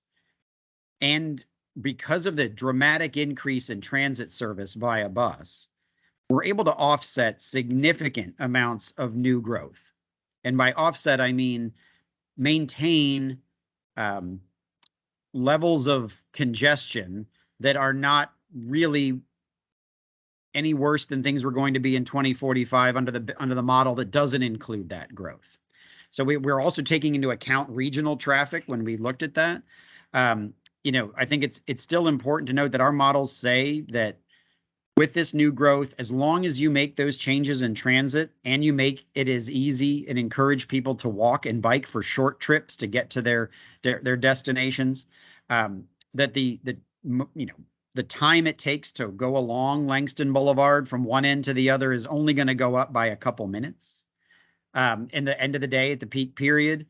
and because of the dramatic increase in transit service via bus, we're able to offset significant amounts of new growth. And by offset, I mean maintain levels of congestion that are not really any worse than things were going to be in 2045 under the model that doesn't include that growth. So we're also taking into account regional traffic when we looked at that. I think it's still important to note that our models say that with this new growth, as long as you make those changes in transit and you make it as easy and encourage people to walk and bike for short trips to get to their destinations, that the time it takes to go along Langston Boulevard from one end to the other is only going to go up by a couple minutes. In the end of the day, at the peak period,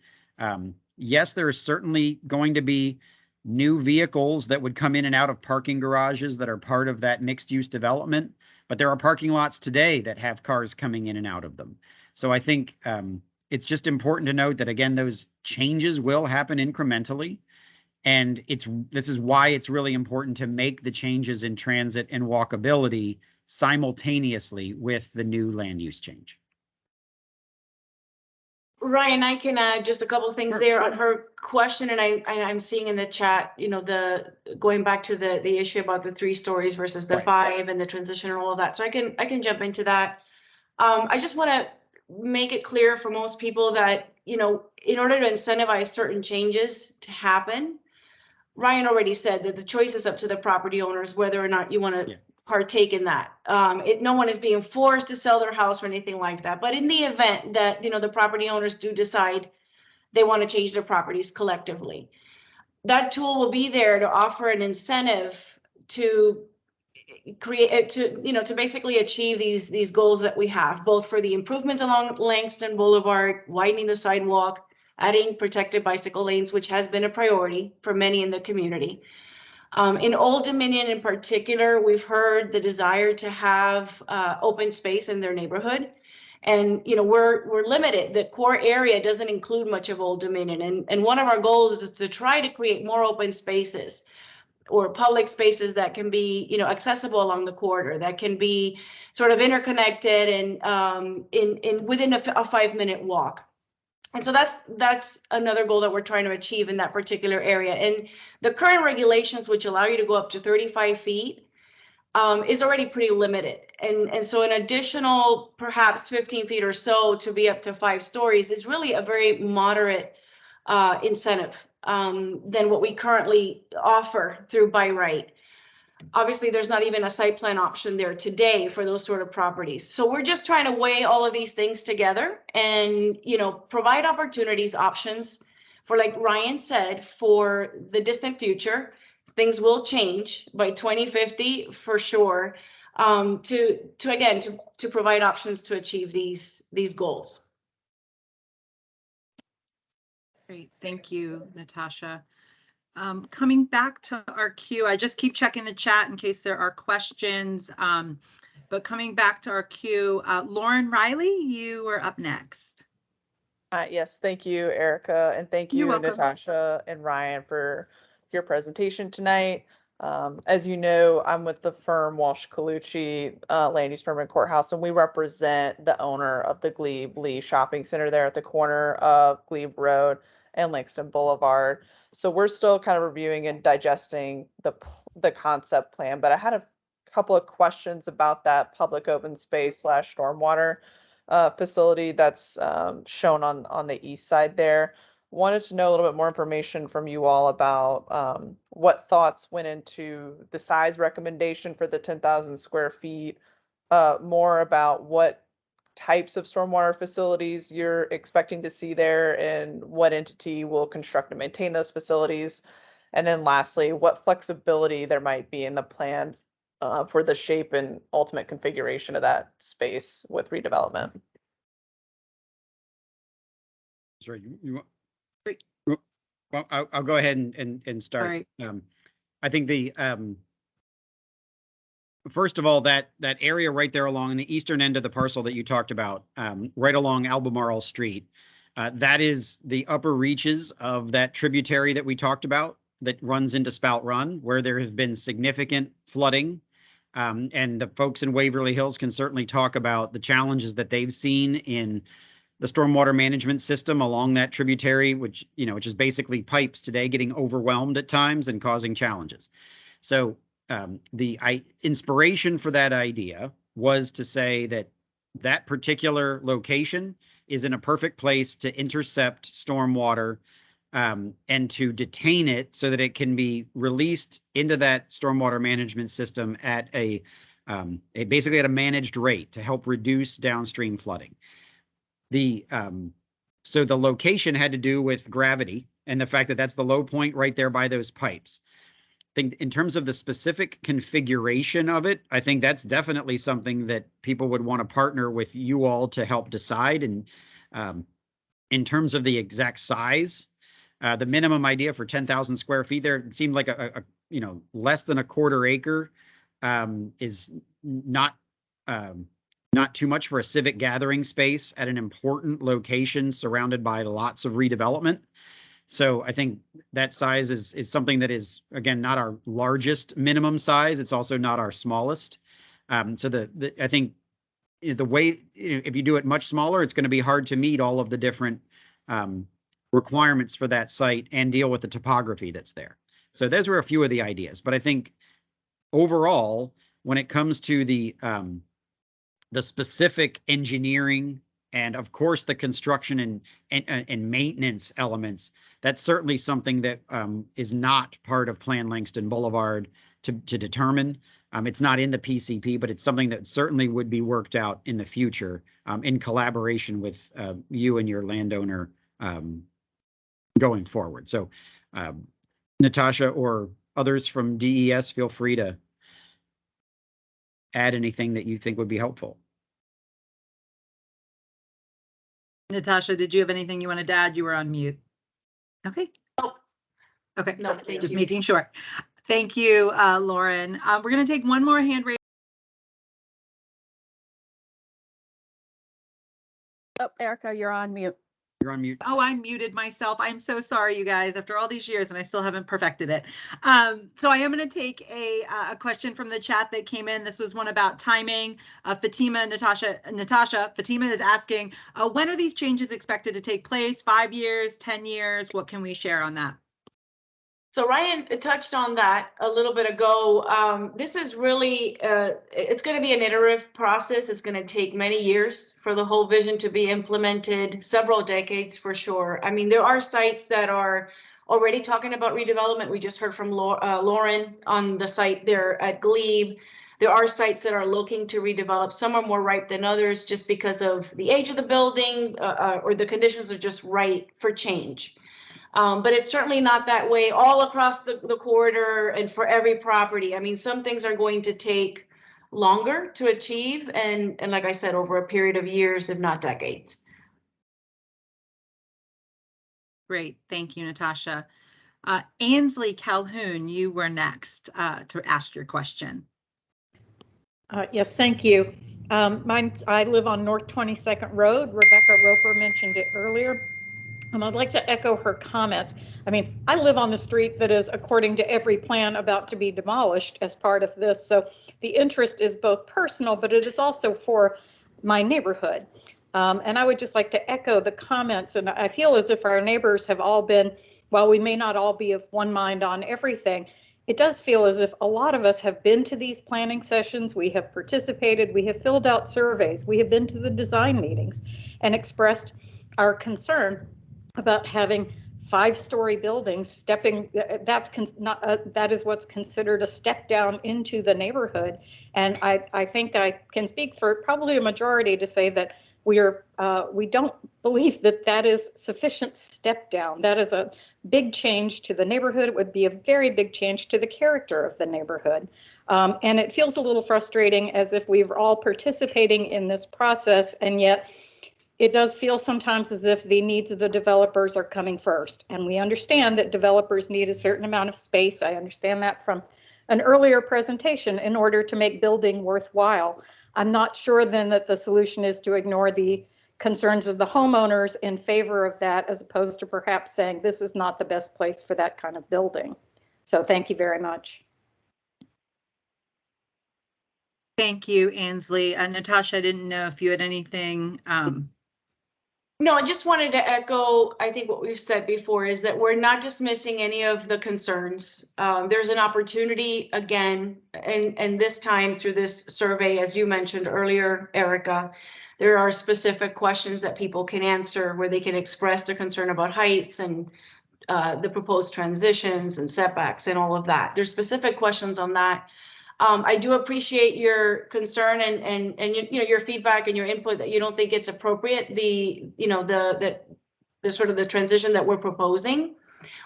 yes, there is certainly going to be new vehicles that would come in and out of parking garages that are part of that mixed use development, but there are parking lots today that have cars coming in and out of them. So I think it's just important to note that, again, those changes will happen incrementally. And this is why it's really important to make the changes in transit and walkability simultaneously with the new land use change. Ryan, I can add just a couple of things there on her question, and I'm seeing in the chat, going back to the issue about the 3 stories versus the 5 and the transition and all of that. So I can jump into that. I just want to make it clear for most people that, in order to incentivize certain changes to happen, Ryan already said that the choice is up to the property owners whether or not you want to partake in that. No one is being forced to sell their house or anything like that. But in the event that, the property owners do decide they want to change their properties collectively, that tool will be there to offer an incentive to create, to basically achieve these goals that we have, both for the improvements along Langston Boulevard, widening the sidewalk, adding protected bicycle lanes, which has been a priority for many in the community. In Old Dominion in particular, we've heard the desire to have open space in their neighborhood. And, we're limited. The core area doesn't include much of Old Dominion. And one of our goals is to try to create more open spaces or public spaces that can be, accessible along the corridor, that can be sort of interconnected and within a 5-minute walk. And so that's another goal that we're trying to achieve in that particular area. And the current regulations, which allow you to go up to 35 feet, is already pretty limited. And so an additional perhaps 15 feet or so to be up to 5 stories is really a very moderate incentive than what we currently offer through by right. Obviously, there's not even a site plan option there today for those sort of properties. So we're just trying to weigh all of these things together and, provide opportunities, options for, like Ryan said, for the distant future. Things will change by 2050 for sure, to provide options to achieve these goals. Great, thank you, Natasha. Coming back to our queue, I just keep checking the chat in case there are questions. But coming back to our queue, Lauren Riley, you are up next. Yes, thank you, Erica, and thank You're you, welcome. Natasha and Ryan, for your presentation tonight. As you know, I'm with the firm Walsh Colucci, land use firm and courthouse, and we represent the owner of the Glebe Lee Shopping Center there at the corner of Glebe Road and Langston Boulevard. So we're still kind of reviewing and digesting the concept plan, but I had a couple of questions about that public open space / stormwater facility that's shown on the east side there. Wanted to know a little bit more information from you all about what thoughts went into the size recommendation for the 10,000 square feet, more about what types of stormwater facilities you're expecting to see there and what entity will construct and maintain those facilities. And then lastly, what flexibility there might be in the plan for the shape and ultimate configuration of that space with redevelopment. Sorry, well, I'll go ahead and start. Right. I think first of all, that area right there along the eastern end of the parcel that you talked about, right along Albemarle Street, that is the upper reaches of that tributary that we talked about that runs into Spout Run, where there has been significant flooding. And the folks in Waverly Hills can certainly talk about the challenges that they've seen in the stormwater management system along that tributary, which is basically pipes today, getting overwhelmed at times and causing challenges. So the inspiration for that idea was to say that particular location is in a perfect place to intercept stormwater and to detain it so that it can be released into that stormwater management system at basically at a managed rate to help reduce downstream flooding. So the location had to do with gravity and the fact that that's the low point right there by those pipes. I think in terms of the specific configuration of it, I think that's definitely something that people would want to partner with you all to help decide. And in terms of the exact size, the minimum idea for 10,000 square feet there, it seemed like a less than a quarter acre is not too much for a civic gathering space at an important location surrounded by lots of redevelopment. So I think that size is something that is, again, not our largest minimum size. It's also not our smallest. So I think the way, if you do it much smaller, it's going to be hard to meet all of the different requirements for that site and deal with the topography that's there. So those were a few of the ideas. But I think overall, when it comes to the specific engineering and of course the construction and maintenance elements, that's certainly something that is not part of Plan Langston Boulevard to determine. It's not in the PCP, but it's something that certainly would be worked out in the future in collaboration with you and your landowner going forward. So Natasha or others from DES, feel free to add anything that you think would be helpful. Natasha, did you have anything you wanted to add? You were on mute. Okay. Oh. Okay, No, thank just you. making sure. Thank you, Lauren. We're going to take one more hand raise. Oh, Erica, you're on mute. You're on mute. Oh, I muted myself. I'm so sorry, you guys, after all these years, and I still haven't perfected it. So I am going to take a question from the chat that came in. This was one about timing. Fatima is asking, when are these changes expected to take place? 5 years, 10 years? What can we share on that? So Ryan touched on that a little bit ago. This is really, it's going to be an iterative process. It's going to take many years for the whole vision to be implemented, several decades for sure. I mean, there are sites that are already talking about redevelopment. We just heard from Lauren on the site there at Glebe. There are sites that are looking to redevelop. Some are more ripe than others just because of the age of the building or the conditions are just right for change. But it's certainly not that way all across the corridor and for every property. I mean, some things are going to take longer to achieve and like I said, over a period of years, if not decades. Great, thank you, Natasha. Ainsley Calhoun, you were next to ask your question. Yes, thank you. I live on North 22nd Road. Rebecca Roper mentioned it earlier. I'd like to echo her comments. I mean, I live on the street that is, according to every plan, about to be demolished as part of this. So the interest is both personal, but it is also for my neighborhood. And I would just like to echo the comments. And I feel as if our neighbors have all been, while we may not all be of one mind on everything, it does feel as if a lot of us have been to these planning sessions. We have participated, we have filled out surveys, we have been to the design meetings and expressed our concern about having 5-story buildings stepping, that is what's considered a step down into the neighborhood. And I think I can speak for probably a majority to say that we don't believe that that is sufficient step down. That is a big change to the neighborhood. It would be a very big change to the character of the neighborhood. And it feels a little frustrating as if we're all participating in this process, and yet it does feel sometimes as if the needs of the developers are coming first. And we understand that developers need a certain amount of space. I understand that from an earlier presentation in order to make building worthwhile. I'm not sure then that the solution is to ignore the concerns of the homeowners in favor of that, as opposed to perhaps saying this is not the best place for that kind of building. So thank you very much. Thank you, Ainsley. Natasha, I didn't know if you had anything. No, I just wanted to echo, I think what we've said before is that we're not dismissing any of the concerns. There's an opportunity again, and this time through this survey, as you mentioned earlier, Erica, there are specific questions that people can answer where they can express their concern about heights and the proposed transitions and setbacks and all of that. There's specific questions on that. I do appreciate your concern and your feedback and your input that you don't think it's appropriate, the sort of the transition that we're proposing.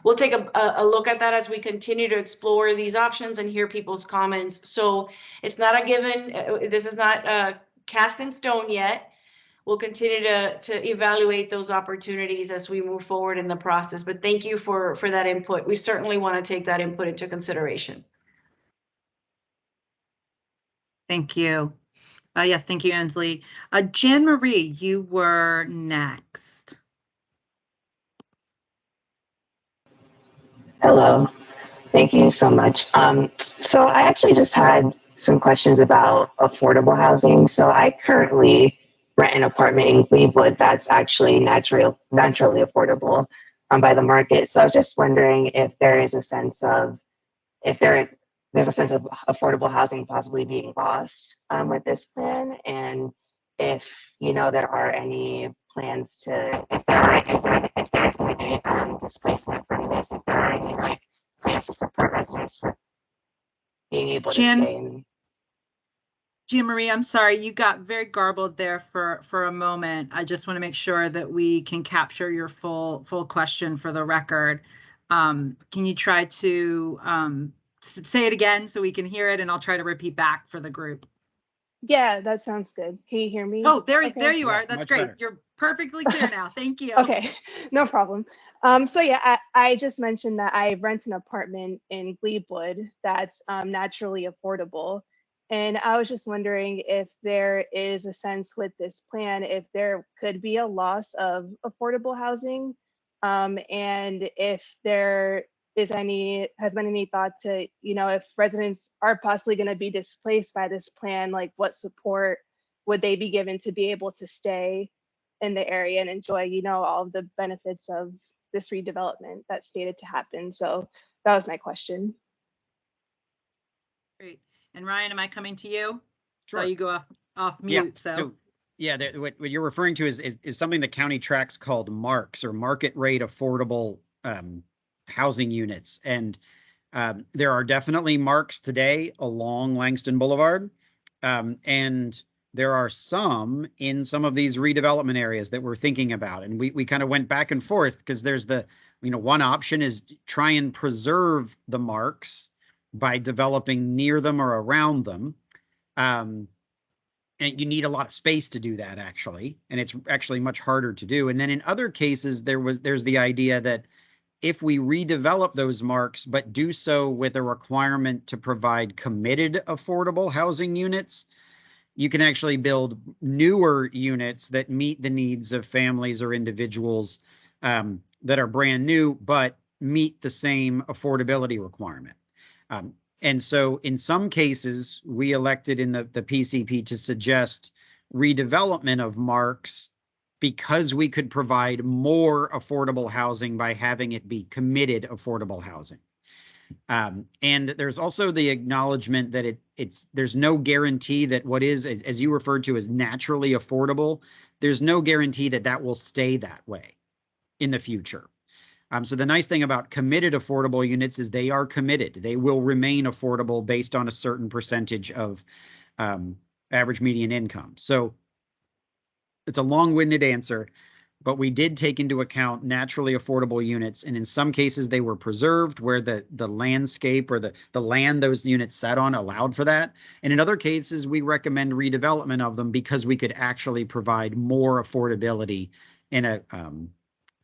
We'll take a look at that as we continue to explore these options and hear people's comments. So it's not a given, this is not cast in stone yet. We'll continue to evaluate those opportunities as we move forward in the process. But thank you for that input. We certainly want to take that input into consideration. Thank you. Yes, thank you, Ainsley. Jan Marie, you were next. Hello, thank you so much. So I actually just had some questions about affordable housing. So I currently rent an apartment in Gleewood that's actually naturally affordable by the market. So I was just wondering if there is a sense of, there's a sense of affordable housing possibly being lost with this plan, and if there are any plans to, if there's any displacement from this, if there are any plans to support residents for being able to stay in. Jean Marie, I'm sorry, you got very garbled there for a moment. I just want to make sure that we can capture your full question for the record. Can you try to say it again so we can hear it, and I'll try to repeat back for the group. Yeah, that sounds good. Can you hear me? Oh, there Okay. you are. That's great. Better. You're perfectly clear now. Thank you. Okay, no problem. So yeah, I just mentioned that I rent an apartment in Gleebwood that's naturally affordable. And I was just wondering if there is a sense with this plan, if there could be a loss of affordable housing, and if there has been any thought to, if residents are possibly going to be displaced by this plan, like what support would they be given to be able to stay in the area and enjoy, all of the benefits of this redevelopment that's stated to happen. So that was my question. Great. And Ryan, am I coming to you? Sure. So you go off mute. So yeah, what you're referring to is something the county tracks called MARCs, or market rate affordable housing units. And there are definitely MARCs today along Langston Boulevard. And there are some in some of these redevelopment areas that we're thinking about. And we kind of went back and forth because there's one option is try and preserve the MARCs by developing near them or around them. And you need a lot of space to do that, actually. And it's actually much harder to do. And then in other cases, there's the idea that if we redevelop those MARCs, but do so with a requirement to provide committed affordable housing units, you can actually build newer units that meet the needs of families or individuals that are brand new, but meet the same affordability requirement. And so in some cases, we elected in the PCP to suggest redevelopment of MARCs because we could provide more affordable housing by having it be committed affordable housing. And there's also the acknowledgement that there's no guarantee that what is, as you referred to, as naturally affordable, there's no guarantee that that will stay that way in the future. So the nice thing about committed affordable units is they are committed. They will remain affordable based on a certain percentage of average median income. So it's a long-winded answer, but we did take into account naturally affordable units. And in some cases, they were preserved where the landscape or the land those units sat on allowed for that. And in other cases, we recommend redevelopment of them because we could actually provide more affordability in a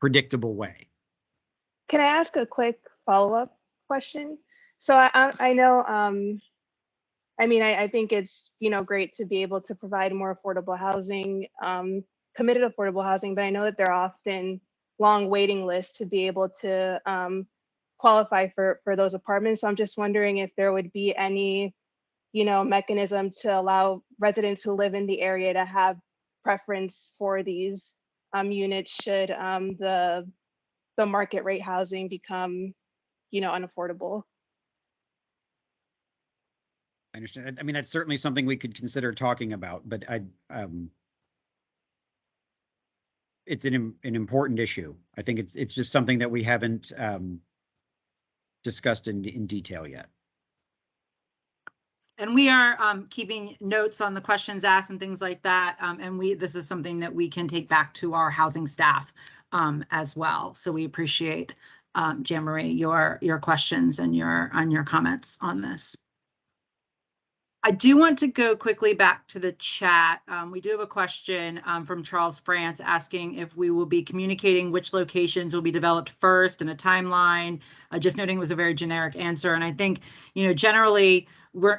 predictable way. Can I ask a quick follow-up question? So I know, I think it's, great to be able to provide more affordable housing, committed affordable housing, but I know that there are often long waiting lists to be able to qualify for those apartments. So I'm just wondering if there would be any, mechanism to allow residents who live in the area to have preference for these units should the market rate housing become, unaffordable. I understand. I mean, that's certainly something we could consider talking about, but it's an important issue. I think it's just something that we haven't discussed in detail yet. And we are keeping notes on the questions asked and things like that. And this is something that we can take back to our housing staff as well. So we appreciate, Jean Marie, your questions and your comments on this. I do want to go quickly back to the chat. We do have a question from Charles France asking if we will be communicating which locations will be developed first and a timeline. Just noting it was a very generic answer. And I think, generally,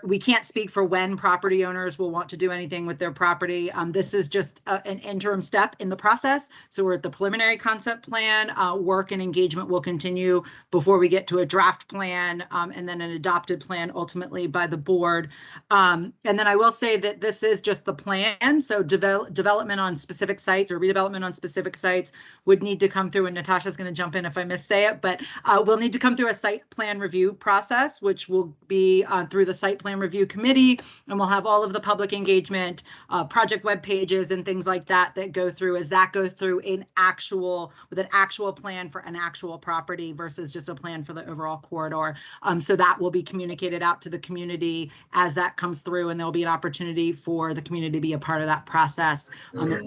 we can't speak for when property owners will want to do anything with their property. This is just an interim step in the process. So we're at the preliminary concept plan. Work and engagement will continue before we get to a draft plan and then an adopted plan ultimately by the board. And then I will say that this is just the plan. So development on specific sites or redevelopment on specific sites would need to come through, and Natasha's going to jump in if I missay it, but we'll need to come through a site plan review process, which will be through the site plan review committee, and we'll have all of the public engagement, project web pages and things like that that go through as that goes through with an actual plan for an actual property versus just a plan for the overall corridor. So that will be communicated out to the community as that comes through, and there'll be an opportunity for the community to be a part of that process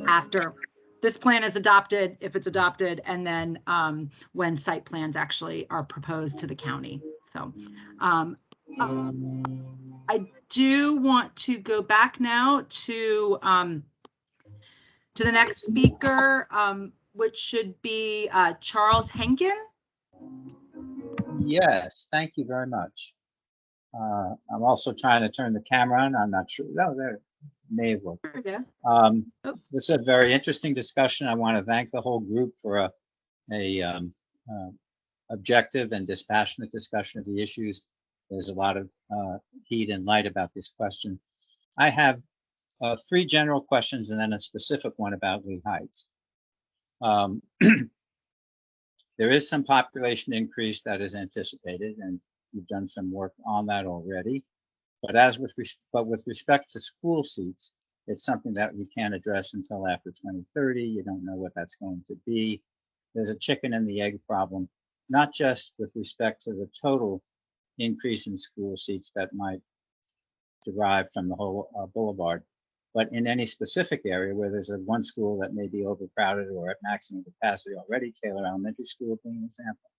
after this plan is adopted, if it's adopted, and then when site plans actually are proposed to the county. So I do want to go back now to the next speaker, which should be Charles Henkin. Yes, thank you very much. I'm also trying to turn the camera on. I'm not sure. No, there may have worked. This is a very interesting discussion. I want to thank the whole group for a objective and dispassionate discussion of the issues. There's a lot of heat and light about this question. I have 3 general questions and then a specific one about Lee Heights. There is some population increase that is anticipated, and we've done some work on that already. But with respect to school seats, it's something that we can't address until after 2030. You don't know what that's going to be. There's a chicken and the egg problem, not just with respect to the total increase in school seats that might derive from the whole boulevard, but in any specific area where there's one school that may be overcrowded or at maximum capacity already, Taylor Elementary School being an example,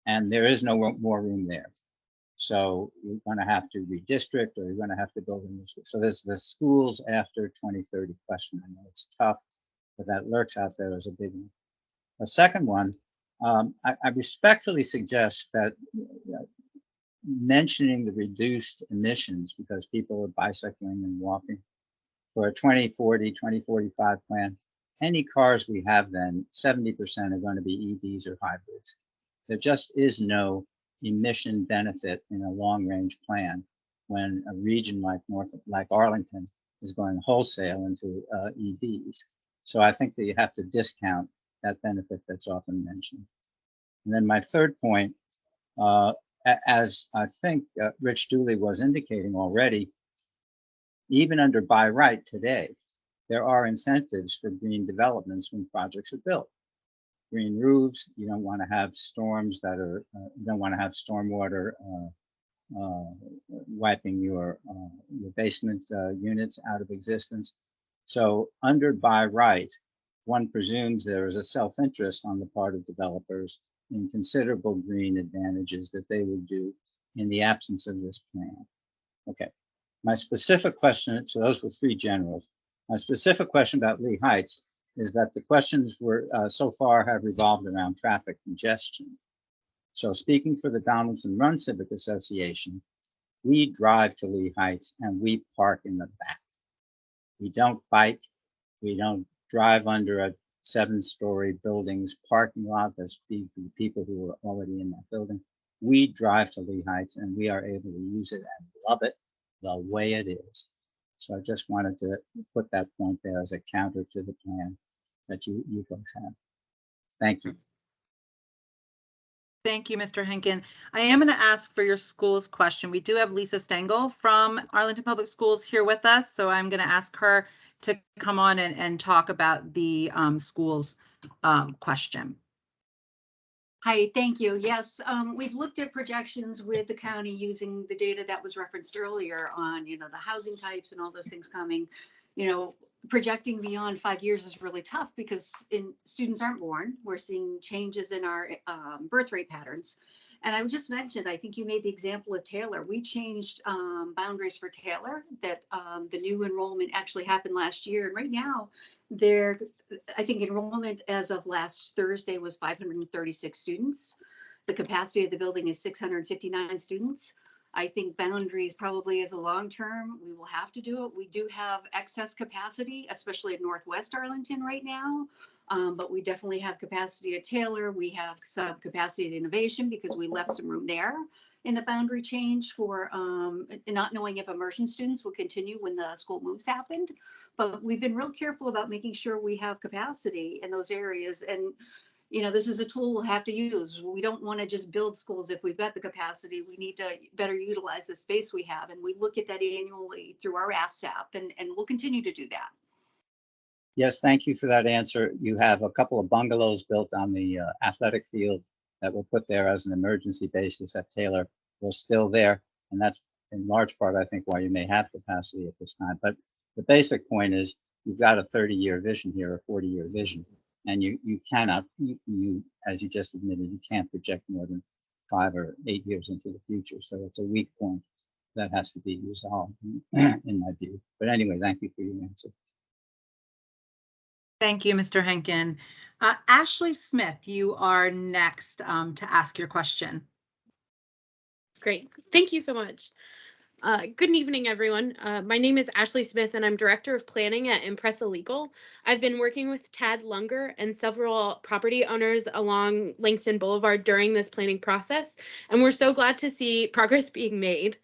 and there is no more room there. So you're going to have to redistrict, or you're going to have to build a new school. So there's the schools after 2030 question. I know it's tough, but that lurks out there as a big one. A second one, I respectfully suggest that mentioning the reduced emissions, because people are bicycling and walking, for a 2040, 2045 plan, any cars we have then, 70% are going to be EVs or hybrids. There just is no emission benefit in a long-range plan when a region like Arlington is going wholesale into EVs. So I think that you have to discount that benefit that's often mentioned. And then my third point, as I think Rich Dooley was indicating already, even under by right today, there are incentives for green developments when projects are built. Green roofs, you don't want to have storms that are, you don't want to have stormwater wiping your basement units out of existence. So under by right, one presumes there is a self-interest on the part of developers in considerable green advantages that they would do in the absence of this plan. Okay, my specific question, so those were 3 generals. My specific question about Lee Heights is that the questions were so far have revolved around traffic congestion. So speaking for the Donaldson Run Civic Association, we drive to Lee Heights and we park in the back. We don't bike, we don't drive under a 7-story building's parking lot that's big for the people who are already in that building. We drive to Lee Heights and we are able to use it and love it the way it is. So I just wanted to put that point there as a counter to the plan that you folks have. Thank you. Thank you, Mr. Henkin. I am going to ask for your school's question. We do have Lisa Stengel from Arlington Public Schools here with us, so I'm going to ask her to come on and talk about the school's question. Hi, thank you. Yes, we've looked at projections with the county using the data that was referenced earlier on, the housing types and all those things coming. Projecting beyond 5 years is really tough because students aren't born. We're seeing changes in our birth rate patterns. And I just mentioned, I think you made the example of Taylor. We changed boundaries for Taylor that the new enrollment actually happened last year. And right now, I think enrollment as of last Thursday was 536 students. The capacity of the building is 659 students. I think boundaries probably is a long term. We will have to do it. We do have excess capacity, especially at Northwest Arlington right now. But we definitely have capacity at Taylor. We have some capacity at Innovation because we left some room there in the boundary change for not knowing if immersion students will continue when the school moves happened. But we've been real careful about making sure we have capacity in those areas. And this is a tool we'll have to use. We don't want to just build schools if we've got the capacity. We need to better utilize the space we have. And we look at that annually through our AFSAP, and we'll continue to do that. Yes, thank you for that answer. You have a couple of bungalows built on the athletic field that were put there as an emergency basis at Taylor. They're still there, and that's in large part, I think, why you may have capacity at this time. But the basic point is you've got a 30-year vision here, a 40-year vision, and you cannot, you as you just admitted, you can't project more than 5 or 8 years into the future. So it's a weak point that has to be resolved, in my view. But anyway, thank you for your answer. Thank you, Mr. Henkin. Ashley Smith, you are next to ask your question. Great. Thank you so much. Good evening, everyone. My name is Ashley Smith, and I'm Director of Planning at Impressa Legal. I've been working with Tad Lunger and several property owners along Langston Boulevard during this planning process, and we're so glad to see progress being made.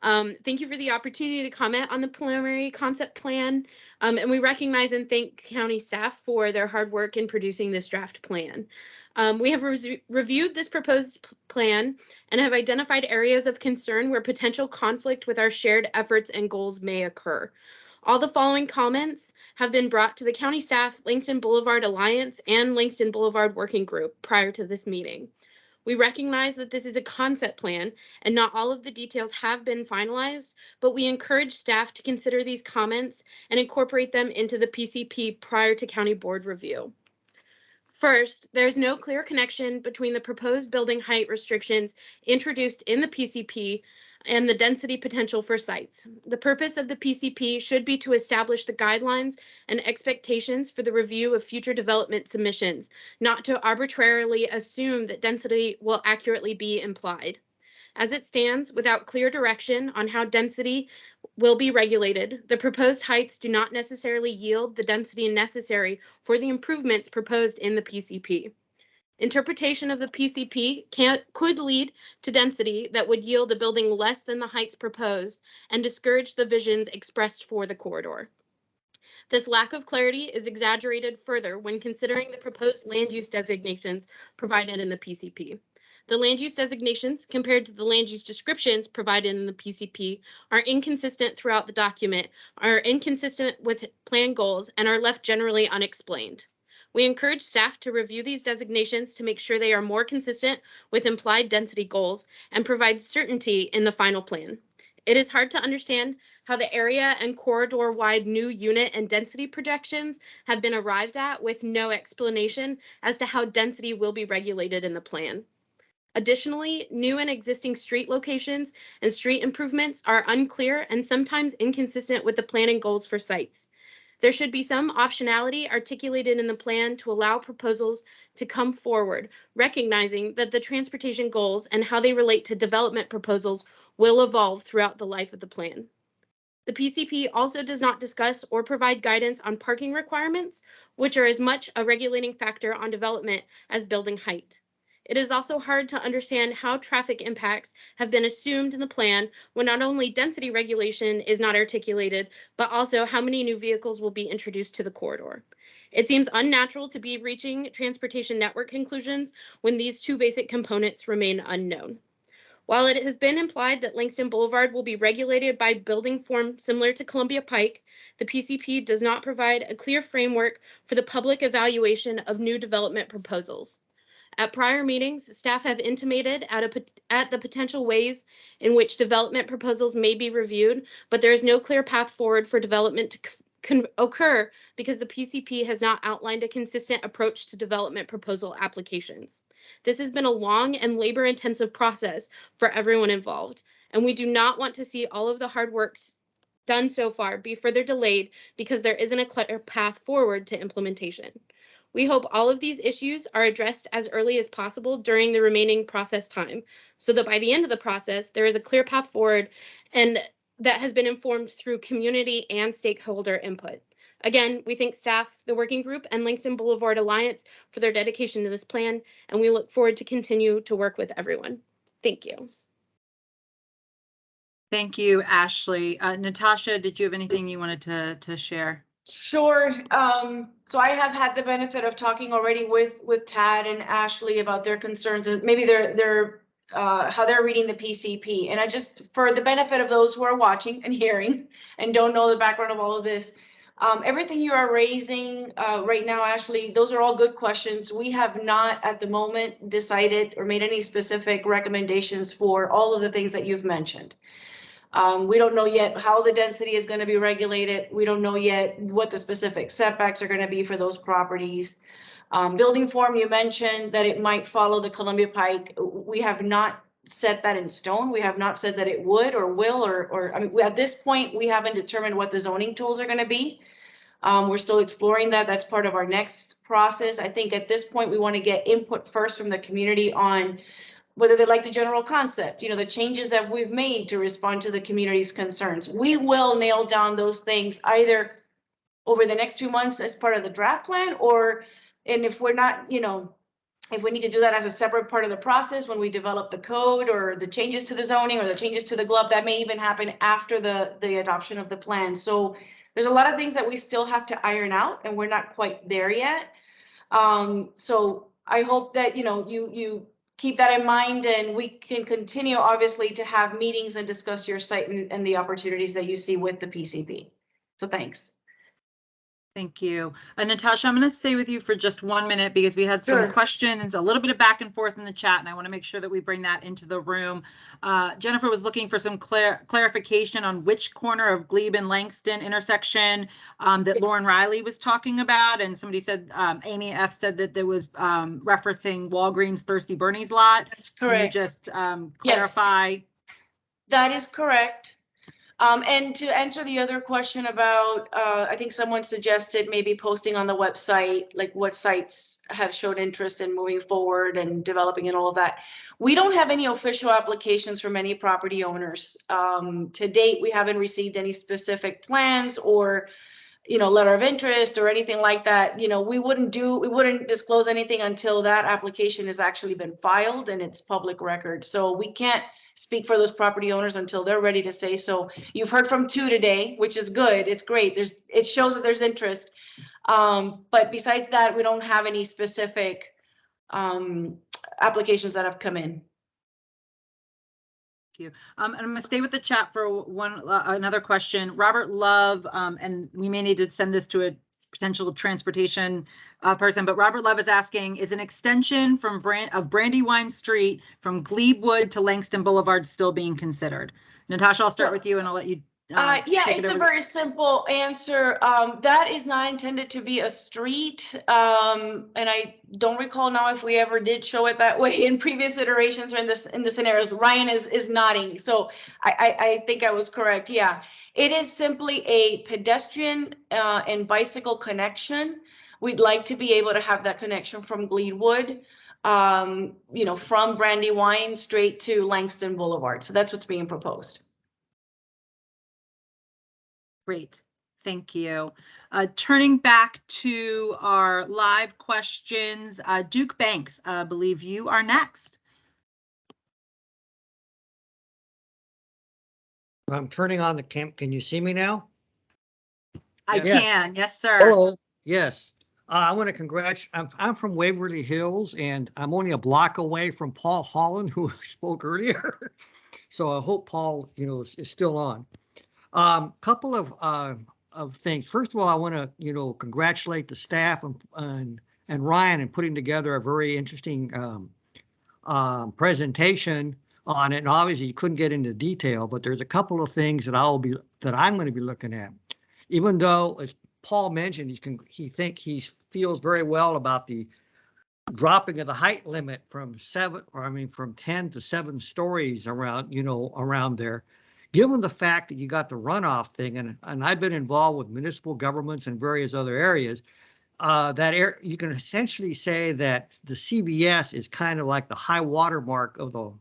Thank you for the opportunity to comment on the preliminary concept plan, and we recognize and thank county staff for their hard work in producing this draft plan. We have reviewed this proposed plan and have identified areas of concern where potential conflict with our shared efforts and goals may occur. All the following comments have been brought to the county staff, Langston Boulevard Alliance, and Langston Boulevard Working Group prior to this meeting. We recognize that this is a concept plan and not all of the details have been finalized, but we encourage staff to consider these comments and incorporate them into the PCP prior to county board review. First, there's no clear connection between the proposed building height restrictions introduced in the PCP and the density potential for sites. The purpose of the PCP should be to establish the guidelines and expectations for the review of future development submissions, not to arbitrarily assume that density will accurately be implied. As it stands, without clear direction on how density will be regulated, the proposed heights do not necessarily yield the density necessary for the improvements proposed in the PCP. Interpretation of the PCP could lead to density that would yield a building less than the heights proposed and discourage the visions expressed for the corridor. This lack of clarity is exaggerated further when considering the proposed land use designations provided in the PCP. The land use designations compared to the land use descriptions provided in the PCP are inconsistent throughout the document, are inconsistent with plan goals, and are left generally unexplained. We encourage staff to review these designations to make sure they are more consistent with implied density goals and provide certainty in the final plan. It is hard to understand how the area and corridor-wide new unit and density projections have been arrived at with no explanation as to how density will be regulated in the plan. Additionally, new and existing street locations and street improvements are unclear and sometimes inconsistent with the planning goals for sites. There should be some optionality articulated in the plan to allow proposals to come forward, recognizing that the transportation goals and how they relate to development proposals will evolve throughout the life of the plan. The PCP also does not discuss or provide guidance on parking requirements, which are as much a regulating factor on development as building height. It is also hard to understand how traffic impacts have been assumed in the plan when not only density regulation is not articulated, but also how many new vehicles will be introduced to the corridor. It seems unnatural to be reaching transportation network conclusions when these two basic components remain unknown. While it has been implied that Langston Boulevard will be regulated by building form similar to Columbia Pike, the PCP does not provide a clear framework for the public evaluation of new development proposals. At prior meetings, staff have intimated at the potential ways in which development proposals may be reviewed, but there is no clear path forward for development to occur because the PCP has not outlined a consistent approach to development proposal applications. This has been a long and labor-intensive process for everyone involved, and we do not want to see all of the hard work done so far be further delayed because there isn't a clear path forward to implementation. We hope all of these issues are addressed as early as possible during the remaining process time, so that by the end of the process, there is a clear path forward and that has been informed through community and stakeholder input. Again, we thank staff, the working group, and Langston Boulevard Alliance for their dedication to this plan, and we look forward to continue to work with everyone. Thank you. Thank you, Ashley. Natasha, did you have anything you wanted to share? Sure. So I have had the benefit of talking already with Tad and Ashley about their concerns and maybe their how they're reading the PCP. And I just, for the benefit of those who are watching and hearing and don't know the background of all of this, everything you are raising right now, Ashley, those are all good questions. We have not at the moment decided or made any specific recommendations for all of the things that you've mentioned. We don't know yet how the density is going to be regulated. We don't know yet what the specific setbacks are going to be for those properties. Building form, you mentioned that it might follow the Columbia Pike. We have not set that in stone. We have not said that it would or will, or I mean, at this point, we haven't determined what the zoning tools are going to be. We're still exploring that. That's part of our next process. I think at this point, we want to get input first from the community on whether they like the general concept, you know, the changes that we've made to respond to the community's concerns. We will nail down those things either over the next few months as part of the draft plan, and if we're not, you know, if we need to do that as a separate part of the process when we develop the code or the changes to the zoning or the changes to the GLUB, that may even happen after the adoption of the plan. So there's a lot of things that we still have to iron out, and we're not quite there yet. So I hope that, you know, you keep that in mind, and we can continue obviously to have meetings and discuss your site and the opportunities that you see with the PCP. So thanks. Thank you. Natasha, I'm going to stay with you for just 1 minute because we had some Sure. questions, a little bit of back and forth in the chat, and I want to make sure that we bring that into the room. Jennifer was looking for some clarification on which corner of Glebe and Langston intersection that Lauren Riley was talking about. And somebody said, Amy F. said that there was referencing Walgreens Thirsty Bernie's lot. That's correct. Can you just clarify? Yes. That is correct. And to answer the other question about, I think someone suggested maybe posting on the website, like what sites have shown interest in moving forward and developing and all of that. We don't have any official applications from any property owners. To date, we haven't received any specific plans or, you know, letter of interest or anything like that. You know, we wouldn't disclose anything until that application has actually been filed and it's public record. So we can't speak for those property owners until they're ready to say so. You've heard from 2 today, which is good. It's great. It shows that there's interest. But besides that, we don't have any specific applications that have come in. Thank you. And I'm going to stay with the chat for another question. Robert Love, and we may need to send this to a potential transportation person, but Robert Love is asking, is an extension of Brandywine Street from Glebewood to Langston Boulevard still being considered? Natasha, I'll start with you and I'll let you. Yeah, it's a very simple answer. That is not intended to be a street. And I don't recall now if we ever did show it that way in previous iterations or in the scenarios. Ryan is nodding. So I think I was correct. Yeah, it is simply a pedestrian and bicycle connection. We'd like to be able to have that connection from Glebewood, you know, from Brandywine straight to Langston Boulevard. So that's what's being proposed. Great, thank you. Turning back to our live questions, Duke Banks, I believe you are next. I'm turning on the cam. Can you see me now? I Yes. can, yes, sir. Hello. Yes. I want to congratulate. I'm from Waverly Hills, and I'm only a block away from Paul Holland, who spoke earlier. So I hope Paul, you know, is still on. Couple of things. First of all, I want to, you know, congratulate the staff and Ryan in putting together a very interesting presentation on it. And obviously, you couldn't get into detail, but there's a couple of things that I'm going to be looking at. Even though, as Paul mentioned, he feels very well about the dropping of the height limit from 10 to 7 stories around there. Given the fact that you got the runoff thing, and I've been involved with municipal governments and various other areas, you can essentially say that the CBS is kind of like the high water mark of the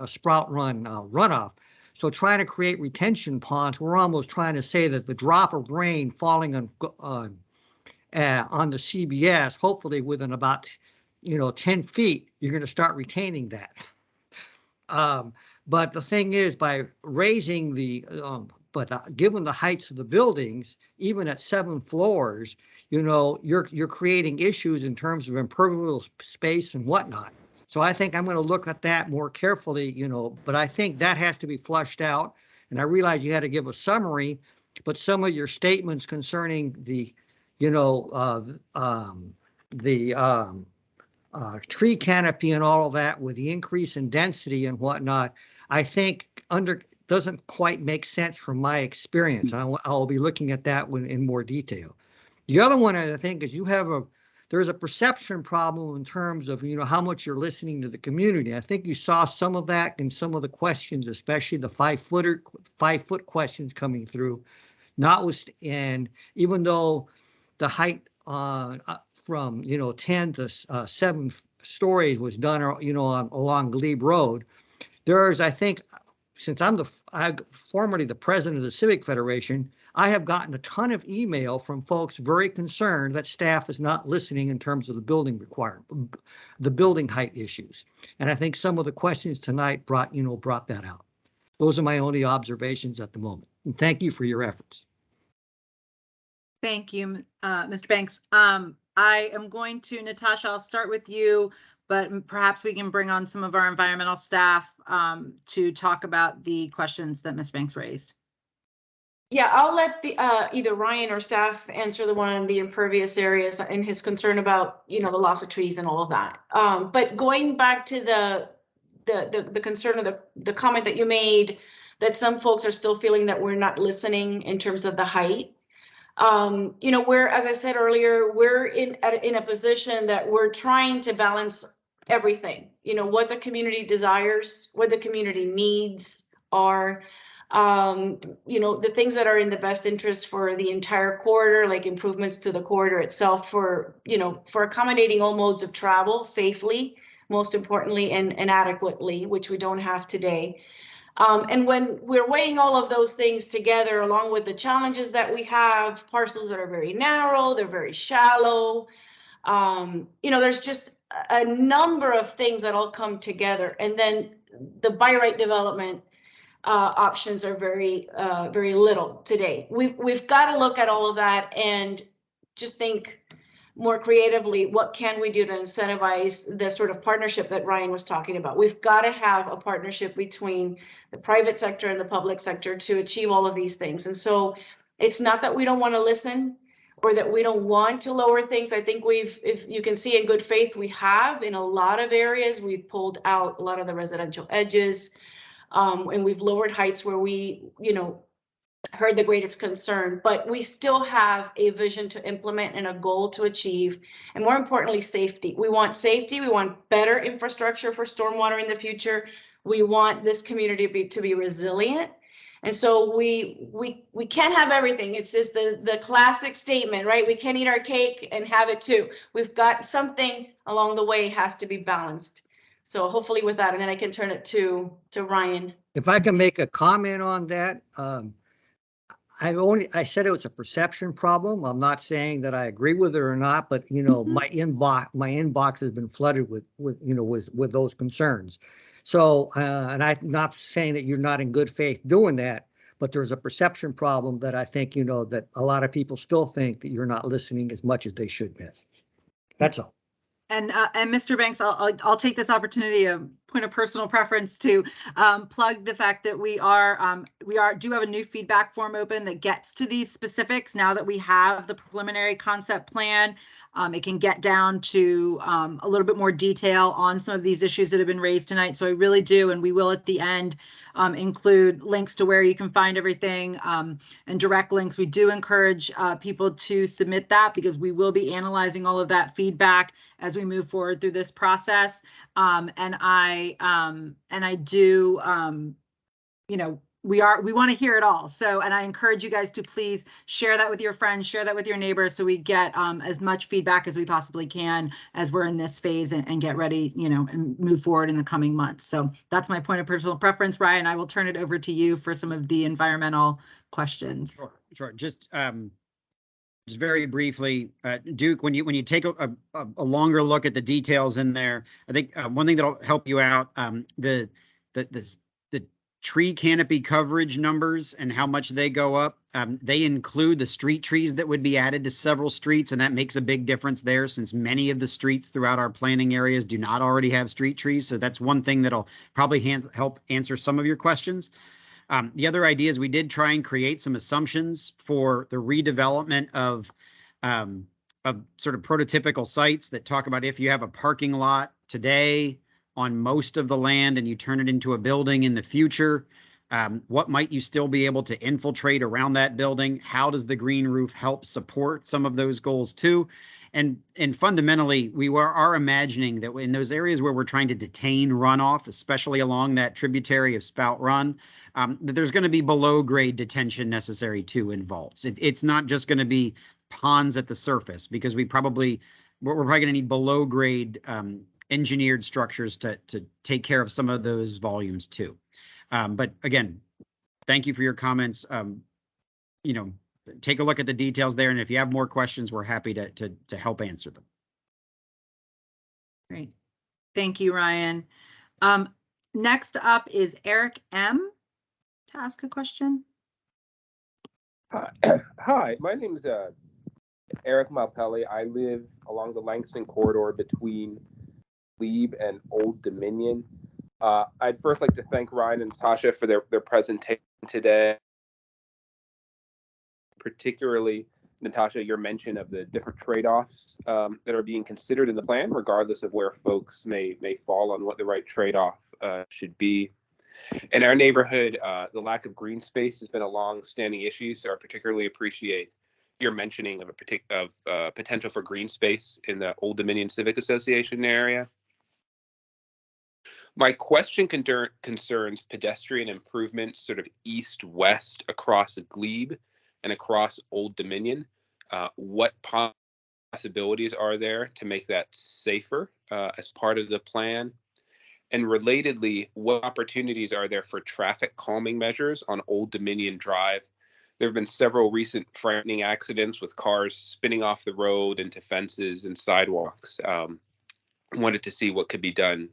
Sprout Run runoff. So trying to create retention ponds, we're almost trying to say that the drop of rain falling on the CBS, hopefully within about 10 feet, you're going to start retaining that. But the thing is, by raising the but given the heights of the buildings, even at 7 floors, you're creating issues in terms of impermeable space and whatnot. So I think I'm going to look at that more carefully, but I think that has to be flushed out. And I realize you had to give a summary, but some of your statements concerning the tree canopy and all of that with the increase in density and whatnot, I think doesn't quite make sense from my experience. I'll be looking at that one in more detail. The other one I think is there's a perception problem in terms of how much you're listening to the community. I think you saw some of that in some of the questions, especially the 5-foot questions coming through. And even though the height from 10 to 7 stories was done along Glebe Road, there's, I think, since I'm formerly the president of the Civic Federation, I have gotten a ton of email from folks very concerned that staff is not listening in terms of the building the building height issues. And I think some of the questions tonight brought that out. Those are my only observations at the moment. And thank you for your efforts. Thank you, Mr. Banks. I am going to, Natasha, I'll start with you, but perhaps we can bring on some of our environmental staff to talk about the questions that Ms. Banks raised. Yeah, I'll let either Ryan or staff answer the one on the impervious areas and his concern about, the loss of trees and all of that. But going back to the concern of the comment that you made, that some folks are still feeling that we're not listening in terms of the height. We're, as I said earlier, we're in a position that we're trying to balance everything, what the community desires, what the community needs are, the things that are in the best interest for the entire corridor, like improvements to the corridor itself for accommodating all modes of travel safely, most importantly, and adequately, which we don't have today. And when we're weighing all of those things together, along with the challenges that we have, parcels that are very narrow, they're very shallow, there's just a number of things that all come together. And then the by right development options are very little today. We've got to look at all of that and just think more creatively, what can we do to incentivize the sort of partnership that Ryan was talking about? We've got to have a partnership between the private sector and the public sector to achieve all of these things. And so it's not that we don't want to listen or that we don't want to lower things. I think if you can see in good faith, we have in a lot of areas, we've pulled out a lot of the residential edges. And we've lowered heights where we, heard the greatest concern, but we still have a vision to implement and a goal to achieve, and more importantly, safety. We want safety. We want better infrastructure for stormwater in the future. We want this community to be resilient. And so we can't have everything. It's just the classic statement, right? We can't eat our cake and have it too. We've got something along the way has to be balanced. So hopefully with that, and then I can turn it to Ryan. If I can make a comment on that, I said it was a perception problem. I'm not saying that I agree with it or not, but my inbox has been flooded with those concerns. So, and I'm not saying that you're not in good faith doing that, but there's a perception problem that I think that a lot of people still think that you're not listening as much as they should be. That's all. And Mr. Banks, I'll take this opportunity, a point of personal preference, to plug the fact that we do have a new feedback form open that gets to these specifics. Now that we have the preliminary concept plan, it can get down to a little bit more detail on some of these issues that have been raised tonight. So I really do, and we will at the end include links to where you can find everything and direct links. We do encourage people to submit that because we will be analyzing all of that feedback as we move forward through this process. And I do, we want to hear it all. So, and I encourage you guys to please share that with your friends, share that with your neighbors, so we get as much feedback as we possibly can as we're in this phase and get ready, and move forward in the coming months. So that's my point of personal preference. Ryan, I will turn it over to you for some of the environmental questions. Sure. Just very briefly, Duke, when you take a longer look at the details in there, I think one thing that'll help you out, the tree canopy coverage numbers and how much they go up. They include the street trees that would be added to several streets, and that makes a big difference there since many of the streets throughout our planning areas do not already have street trees. So that's one thing that'll probably help answer some of your questions. The other idea is we did try and create some assumptions for the redevelopment of sort of prototypical sites that talk about if you have a parking lot today on most of the land and you turn it into a building in the future, what might you still be able to infiltrate around that building? How does the green roof help support some of those goals too? And fundamentally, we are imagining that in those areas where we're trying to detain runoff, especially along that tributary of Spout Run, that there's going to be below grade detention necessary too in vaults. It's not just going to be ponds at the surface, because we're probably going to need below grade engineered structures to take care of some of those volumes too. But again, thank you for your comments. Take a look at the details there, and if you have more questions, we're happy to help answer them. Great. Thank you, Ryan. Next up is Eric M. to ask a question. Hi, my name is Eric Malpelli. I live along the Langston corridor between Glebe and Old Dominion. I'd first like to thank Ryan and Natasha for their presentation today. Particularly, Natasha, your mention of the different trade-offs that are being considered in the plan, regardless of where folks may fall on what the right trade-off should be. In our neighborhood, the lack of green space has been a long-standing issue, so I particularly appreciate your mentioning of potential for green space in the Old Dominion Civic Association area. My question concerns pedestrian improvements sort of east-west across Glebe and across Old Dominion. What possibilities are there to make that safer as part of the plan? And relatedly, what opportunities are there for traffic calming measures on Old Dominion Drive? There have been several recent frightening accidents with cars spinning off the road into fences and sidewalks. Wanted to see what could be done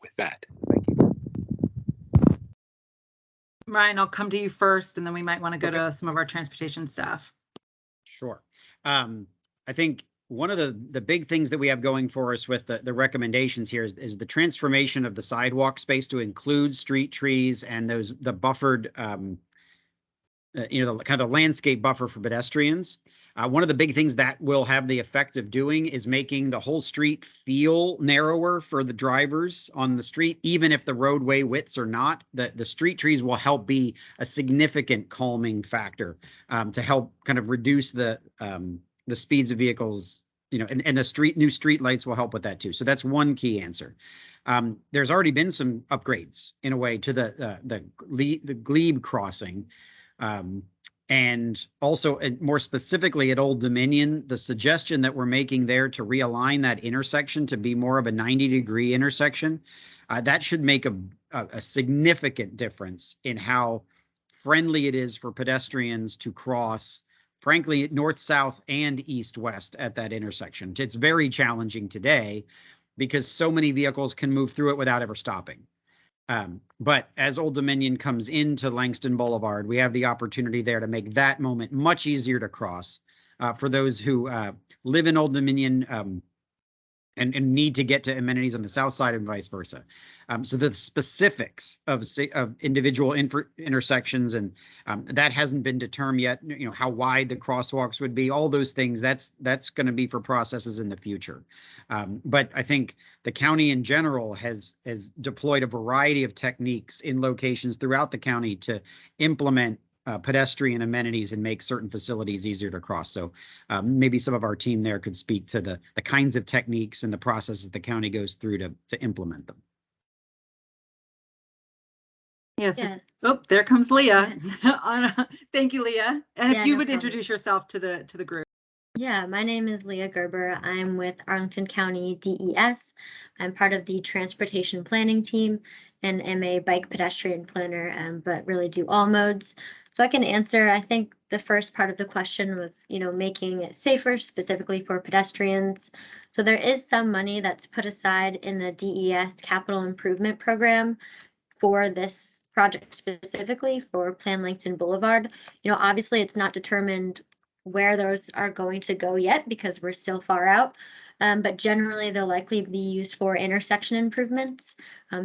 with that. Thank you. Ryan, I'll come to you first, and then we might want to go to some of our transportation staff. Sure. I think one of the big things that we have going for us with the recommendations here is the transformation of the sidewalk space to include street trees and the buffered, the kind of the landscape buffer for pedestrians. One of the big things that will have the effect of doing is making the whole street feel narrower for the drivers on the street, even if the roadway widths are not. The street trees will help be a significant calming factor to help kind of reduce the speeds of vehicles, and the new street lights will help with that too. So that's one key answer. There's already been some upgrades in a way to the Glebe crossing. And also, more specifically at Old Dominion, the suggestion that we're making there to realign that intersection to be more of a 90-degree intersection, that should make a significant difference in how friendly it is for pedestrians to cross, frankly, north-south and east-west at that intersection. It's very challenging today because so many vehicles can move through it without ever stopping. But as Old Dominion comes into Langston Boulevard, we have the opportunity there to make that moment much easier to cross for those who live in Old Dominion and need to get to amenities on the south side and vice versa. So the specifics of individual intersections and that hasn't been determined yet. How wide the crosswalks would be, all those things. That's going to be for processes in the future. But I think the county in general has deployed a variety of techniques in locations throughout the county to implement pedestrian amenities and make certain facilities easier to cross. So maybe some of our team there could speak to the kinds of techniques and the processes the county goes through to implement them. Yes. Yeah. Oh, there comes Leah. Thank you, Leah. And if Yeah, you no would problem. introduce yourself to the group. Yeah, my name is Leah Gerber. I'm with Arlington County DES. I'm part of the transportation planning team and am a bike pedestrian planner, but really do all modes. So I can answer, I think the first part of the question was, making it safer specifically for pedestrians. So there is some money that's put aside in the DES capital improvement program for this project specifically for Plan Langston Boulevard. You know, obviously it's not determined where those are going to go yet because we're still far out. But generally they'll likely be used for intersection improvements.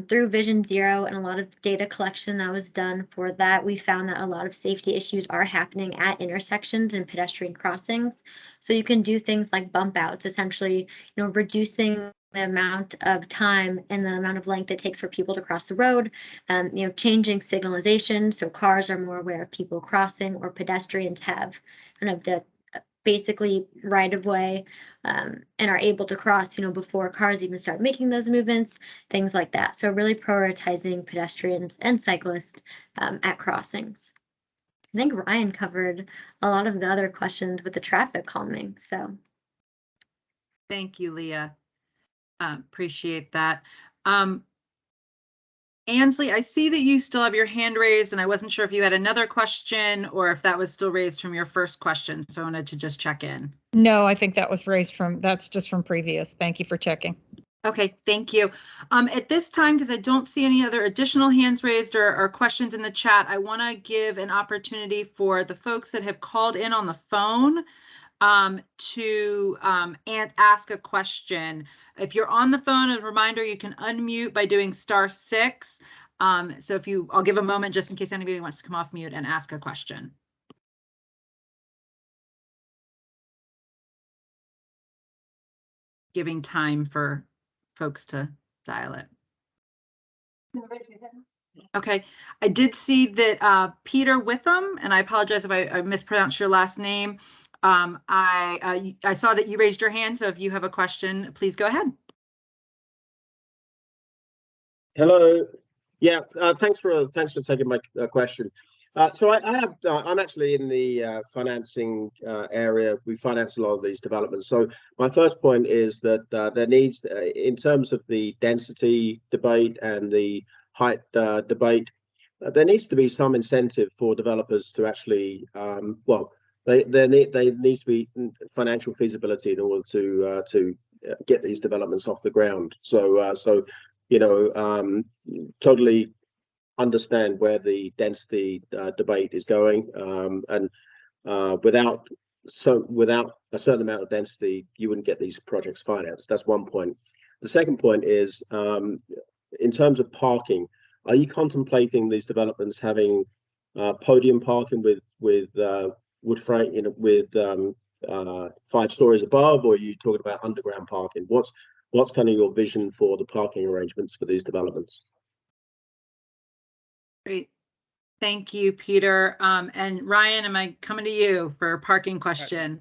Through Vision Zero and a lot of data collection that was done for that, we found that a lot of safety issues are happening at intersections and pedestrian crossings. So you can do things like bump outs, essentially, you know, reducing the amount of time and the amount of length it takes for people to cross the road, you know, changing signalization so cars are more aware of people crossing, or pedestrians have kind of the basically right of way, and are able to cross, you know, before cars even start making those movements, things like that. So really prioritizing pedestrians and cyclists at crossings. I think Ryan covered a lot of the other questions with the traffic calming. So thank you, Leah. Appreciate that. Ansley, I see that you still have your hand raised, and I wasn't sure if you had another question or if that was still raised from your first question. So I wanted to just check in. No, I think that was raised from, that's just from previous. Thank you for checking. Okay, thank you. At this time, because I don't see any other additional hands raised or questions in the chat, I want to give an opportunity for the folks that have called in on the phone to ask a question. If you're on the phone, a reminder, you can unmute by doing *6. So I'll give a moment just in case anybody wants to come off mute and ask a question. Giving time for folks to dial it. Okay, I did see that Peter Witham, and I apologize if I mispronounced your last name. I saw that you raised your hand, so if you have a question, please go ahead. Hello. Yeah, thanks for taking my question. So I'm actually in the financing area. We finance a lot of these developments. So my first point is that there needs, in terms of the density debate and the height debate, there needs to be some incentive for developers to actually, there needs to be financial feasibility in order to get these developments off the ground. So you know, totally understand where the density debate is going, and without a certain amount of density, you wouldn't get these projects financed. That's one point. The second point is, in terms of parking, are you contemplating these developments having podium parking with wood frame, you know, with 5 stories above, or are you talking about underground parking? What's kind of your vision for the parking arrangements for these developments? Great. Thank you, Peter. And Ryan, am I coming to you for a parking question?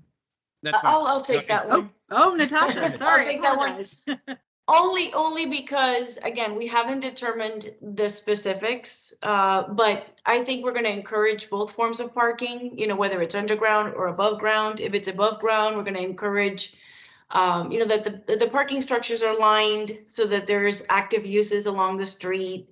That's fine. I'll take that one. Oh, Natasha, sorry, I'll take that one. Only because, again, we haven't determined the specifics, but I think we're going to encourage both forms of parking, you know, whether it's underground or above ground. If it's above ground, we're going to encourage, you know, that the parking structures are lined so that there's active uses along the street,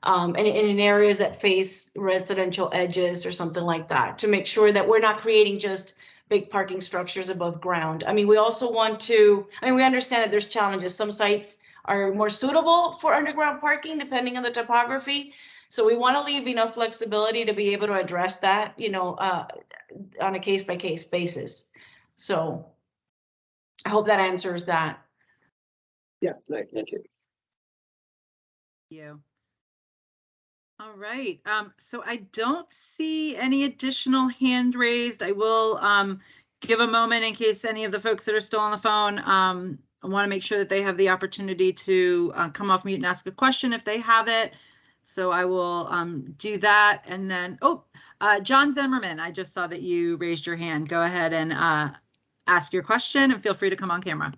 and in areas that face residential edges or something like that, to make sure that we're not creating just big parking structures above ground. I mean, we also want to, we understand that there's challenges. Some sites are more suitable for underground parking depending on the topography. So we want to leave enough flexibility to be able to address that, you know, on a case-by-case basis. So I hope that answers that. Yeah, thank you. Thank you. All right, so I don't see any additional hand raised. I will give a moment in case any of the folks that are still on the phone, I want to make sure that they have the opportunity to come off mute and ask a question if they have it. So I will do that. And then, John Zimmerman, I just saw that you raised your hand. Go ahead and ask your question and feel free to come on camera.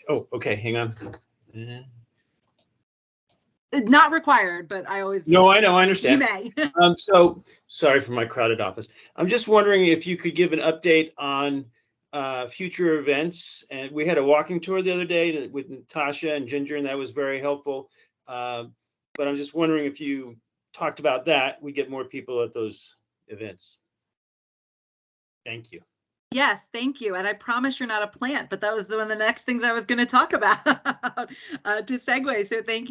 Oh, okay, hang on. Not required, but I always. No, I know, I understand. You may. So sorry for my crowded office. I'm just wondering if you could give an update on future events. And we had a walking tour the other day with Natasha and Ginger, and that was very helpful. But I'm just wondering if you talked about that, we get more people at those events. Thank you. Yes, thank you. And I promise you're not a plant, but that was one of the next things I was going to talk about to segue. So thank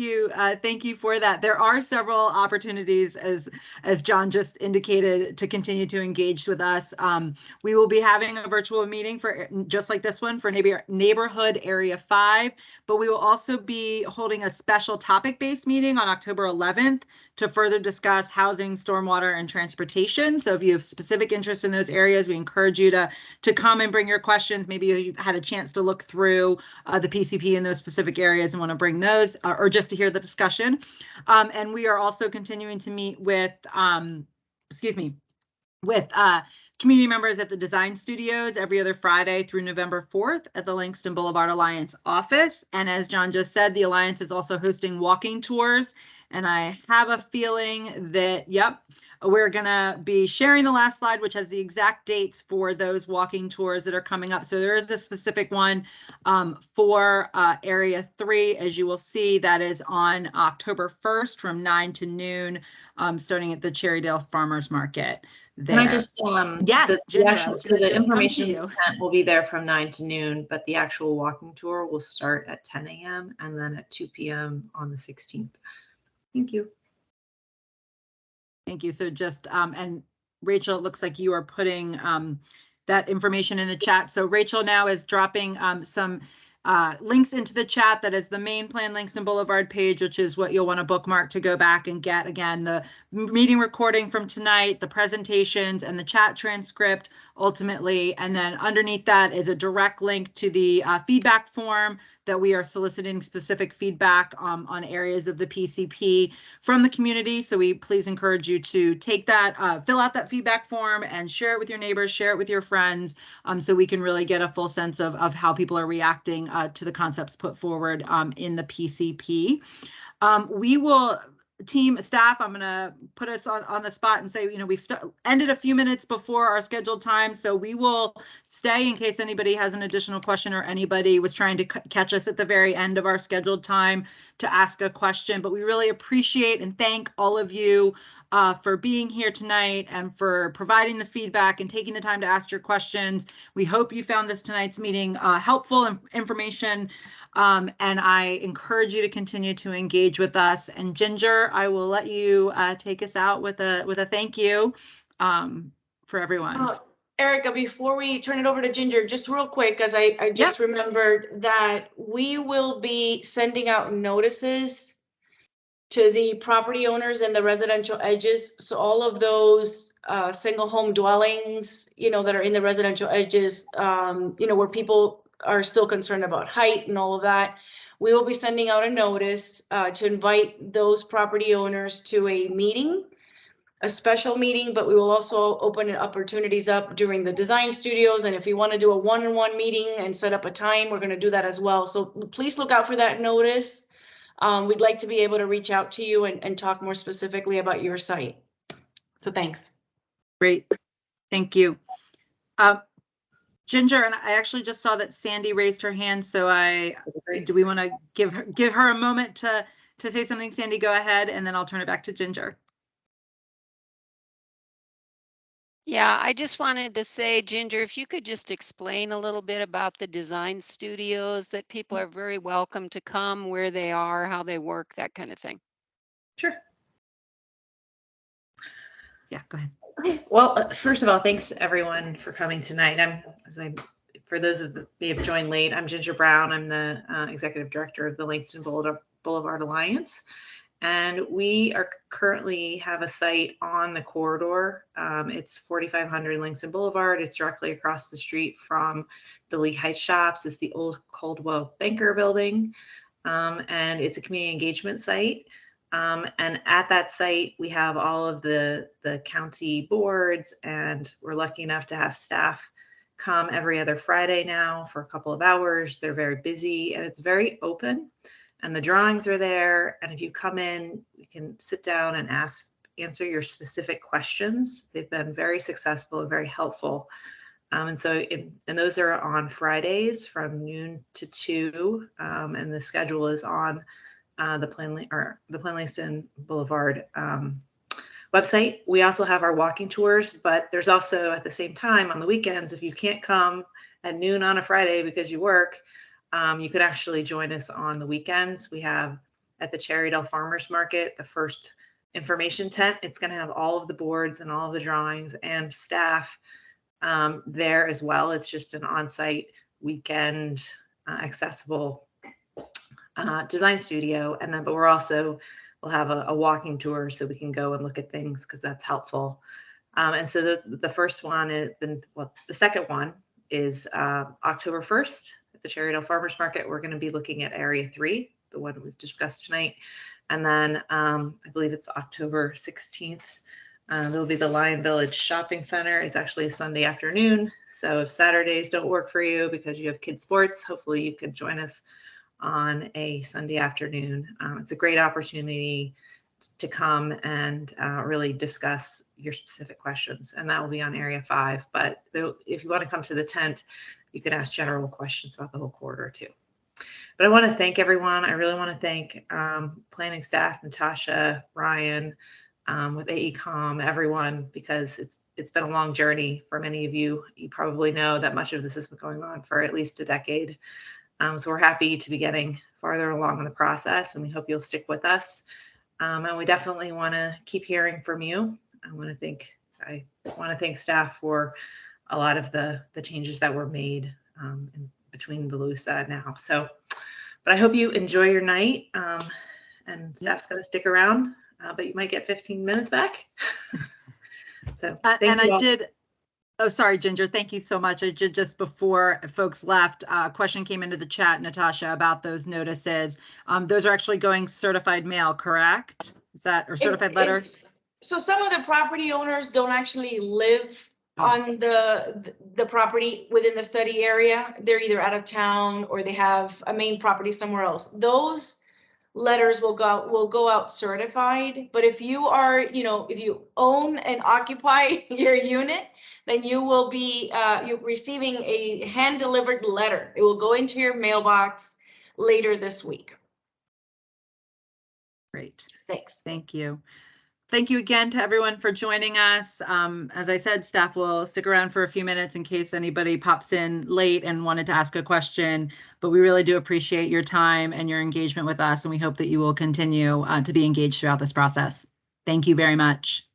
you for that. There are several opportunities, as John just indicated, to continue to engage with us. We will be having a virtual meeting for just like this one for neighborhood area 5, but we will also be holding a special topic-based meeting on October 11th to further discuss housing, stormwater, and transportation. So if you have specific interest in those areas, we encourage you to come and bring your questions. Maybe you had a chance to look through the PCP in those specific areas and want to bring those, or just to hear the discussion. And we are also continuing to meet with, community members at the design studios every other Friday through November 4th at the Langston Boulevard Alliance office. And as John just said, the Alliance is also hosting walking tours. And I have a feeling that, yep, we're gonna be sharing the last slide, which has the exact dates for those walking tours that are coming up. So there is a specific one for Area 3, as you will see, that is on October 1st from 9 to noon, starting at the Cherrydale Farmers Market. There. Can I just, yes, the information tent will be there from 9 to noon, but the actual walking tour will start at 10 a.m. and then at 2 p.m. on the 16th. Thank you. Thank you. So just, and Rachel, it looks like you are putting that information in the chat. So Rachel now is dropping some links into the chat. That is the main Plan Langston Boulevard page, which is what you'll want to bookmark to go back and get, again, the meeting recording from tonight, the presentations, and the chat transcript ultimately. And then underneath that is a direct link to the feedback form that we are soliciting specific feedback on areas of the PCP from the community. So we please encourage you to take that, fill out that feedback form and share it with your neighbors, share it with your friends, so we can really get a full sense of how people are reacting to the concepts put forward in the PCP. We will, staff, I'm going to put us on the spot and say, we've ended a few minutes before our scheduled time, so we will stay in case anybody has an additional question or anybody was trying to catch us at the very end of our scheduled time to ask a question. But we really appreciate and thank all of you for being here tonight and for providing the feedback and taking the time to ask your questions. We hope you found tonight's meeting helpful and information. And I encourage you to continue to engage with us. And Ginger, I will let you take us out with a thank you for everyone. Erica, before we turn it over to Ginger, just real quick, because I just remembered that we will be sending out notices to the property owners and the residential edges. So all of those single home dwellings, that are in the residential edges, where people are still concerned about height and all of that, we will be sending out a notice to invite those property owners to a meeting, a special meeting, but we will also open opportunities up during the design studios. And if you want to do a one-on-one meeting and set up a time, we're going to do that as well. So please look out for that notice. We'd like to be able to reach out to you and talk more specifically about your site. So thanks. Great. Thank you. Ginger, and I actually just saw that Sandy raised her hand, so do we want to give her a moment to say something? Sandy, go ahead, and then I'll turn it back to Ginger. Yeah, I just wanted to say, Ginger, if you could just explain a little bit about the design studios, that people are very welcome to come, where they are, how they work, that kind of thing. Sure. Yeah, go ahead. Okay. Well, first of all, thanks everyone for coming tonight. For those that may have joined late, I'm Ginger Brown. I'm the executive director of the Langston Boulevard Alliance. And we are currently have a site on the corridor. It's 4500 Langston Boulevard. It's directly across the street from the Lee Heights Shops. It's the old Coldwell Banker building. And it's a community engagement site. And at that site, we have all of the county boards, and we're lucky enough to have staff come every other Friday now for a couple of hours. They're very busy and it's very open. And the drawings are there. And if you come in, you can sit down and answer your specific questions. They've been very successful and very helpful. And those are on Fridays from noon to 2. And the schedule is on the Plan Langston Boulevard website. We also have our walking tours, but there's also at the same time on the weekends, if you can't come at noon on a Friday because you work, you could actually join us on the weekends. We have at the Cherrydale Farmers Market, the first information tent. It's going to have all of the boards and all of the drawings and staff there as well. It's just an on-site weekend accessible design studio. And then, but we'll have a walking tour so we can go and look at things because that's helpful. And so the first one is, the second one is October 1st at the Cherrydale Farmers Market. We're going to be looking at Area 3, the one we've discussed tonight. And then I believe it's October 16th. There'll be the Lion Village Shopping Center. It's actually a Sunday afternoon. So if Saturdays don't work for you because you have kids sports, hopefully you can join us on a Sunday afternoon. It's a great opportunity to come and really discuss your specific questions. And that will be on Area 5. But if you want to come to the tent, you can ask general questions about the whole corridor too. But I want to thank everyone. I really want to thank planning staff, Natasha, Ryan, with AECom, everyone, because it's been a long journey for many of you. You probably know that much of this has been going on for at least a decade. So we're happy to be getting farther along in the process, and we hope you'll stick with us. And we definitely want to keep hearing from you. I want to thank staff for a lot of the changes that were made in between the LUSA now. So, but I hope you enjoy your night. And staff's going to stick around, but you might get 15 minutes back. So, and I did. Oh, sorry, Ginger. Thank you so much. I did, just before folks left, a question came into the chat, Natasha, about those notices. Those are actually going certified mail, correct? Is that, or certified letter? So some of the property owners don't actually live on the property within the study area. They're either out of town or they have a main property somewhere else. Those letters will go out certified. But if you are, if you own and occupy your unit, then you will be you're receiving a hand-delivered letter. It will go into your mailbox later this week. Great. Thanks. Thank you. Thank you again to everyone for joining us. As I said, staff will stick around for a few minutes in case anybody pops in late and wanted to ask a question, but we really do appreciate your time and your engagement with us, and we hope that you will continue to be engaged throughout this process. Thank you very much.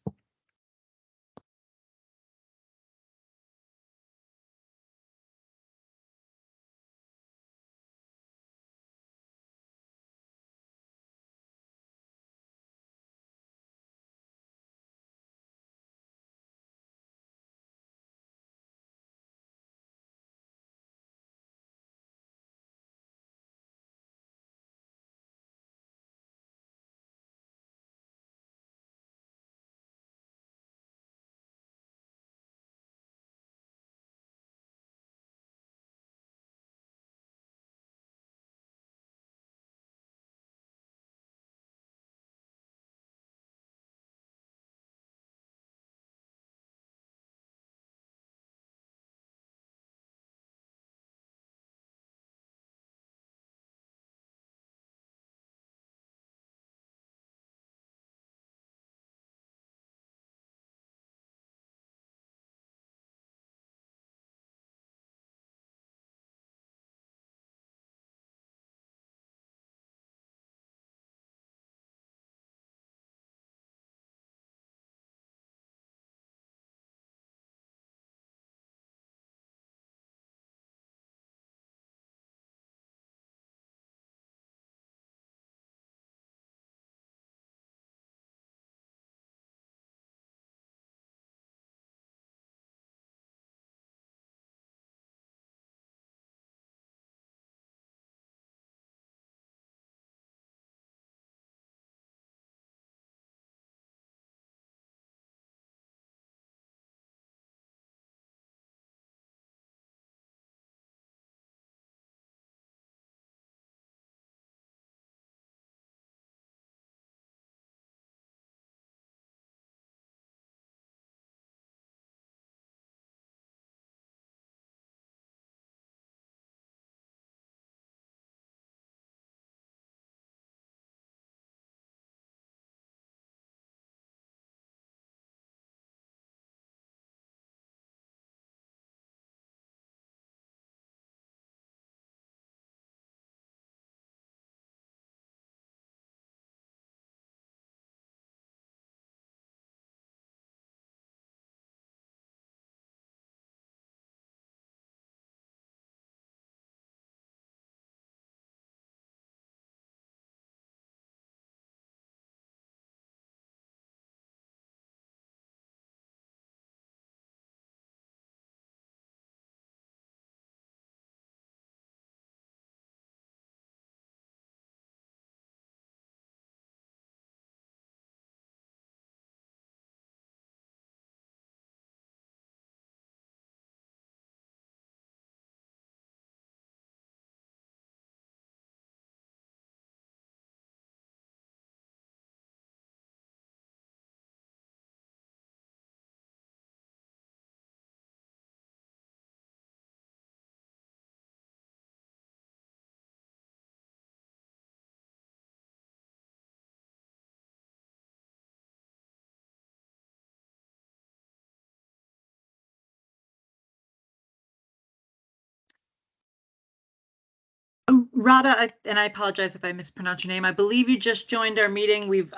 Radha, and I apologize if I mispronounced your name. I believe you just joined our meeting. We've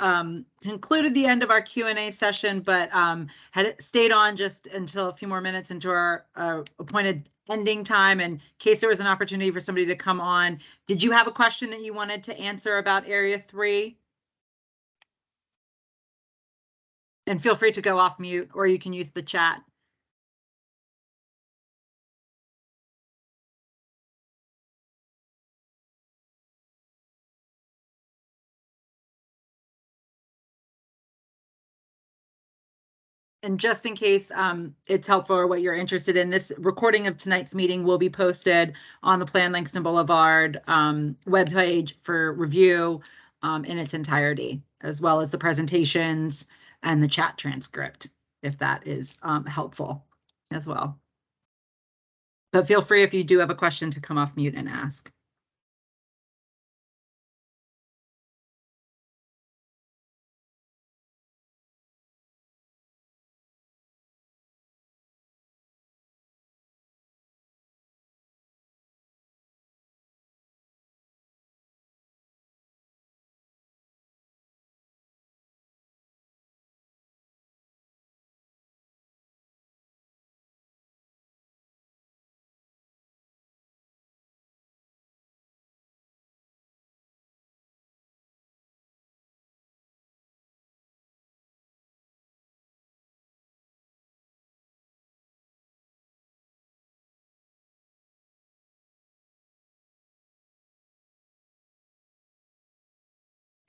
concluded the end of our Q&A session, but had stayed on just until a few more minutes into our appointed ending time in case there was an opportunity for somebody to come on. Did you have a question that you wanted to answer about Area 3? And feel free to go off mute, or you can use the chat. And just in case it's helpful or what you're interested in, this recording of tonight's meeting will be posted on the Plan Langston Boulevard webpage for review in its entirety, as well as the presentations and the chat transcript, if that is helpful as well. But feel free, if you do have a question, to come off mute and ask.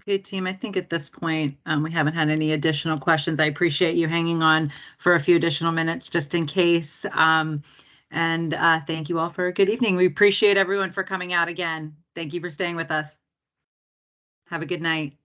Okay, team, I think at this point, we haven't had any additional questions. I appreciate you hanging on for a few additional minutes just in case. And thank you all for a good evening. We appreciate everyone for coming out again. Thank you for staying with us. Have a good night.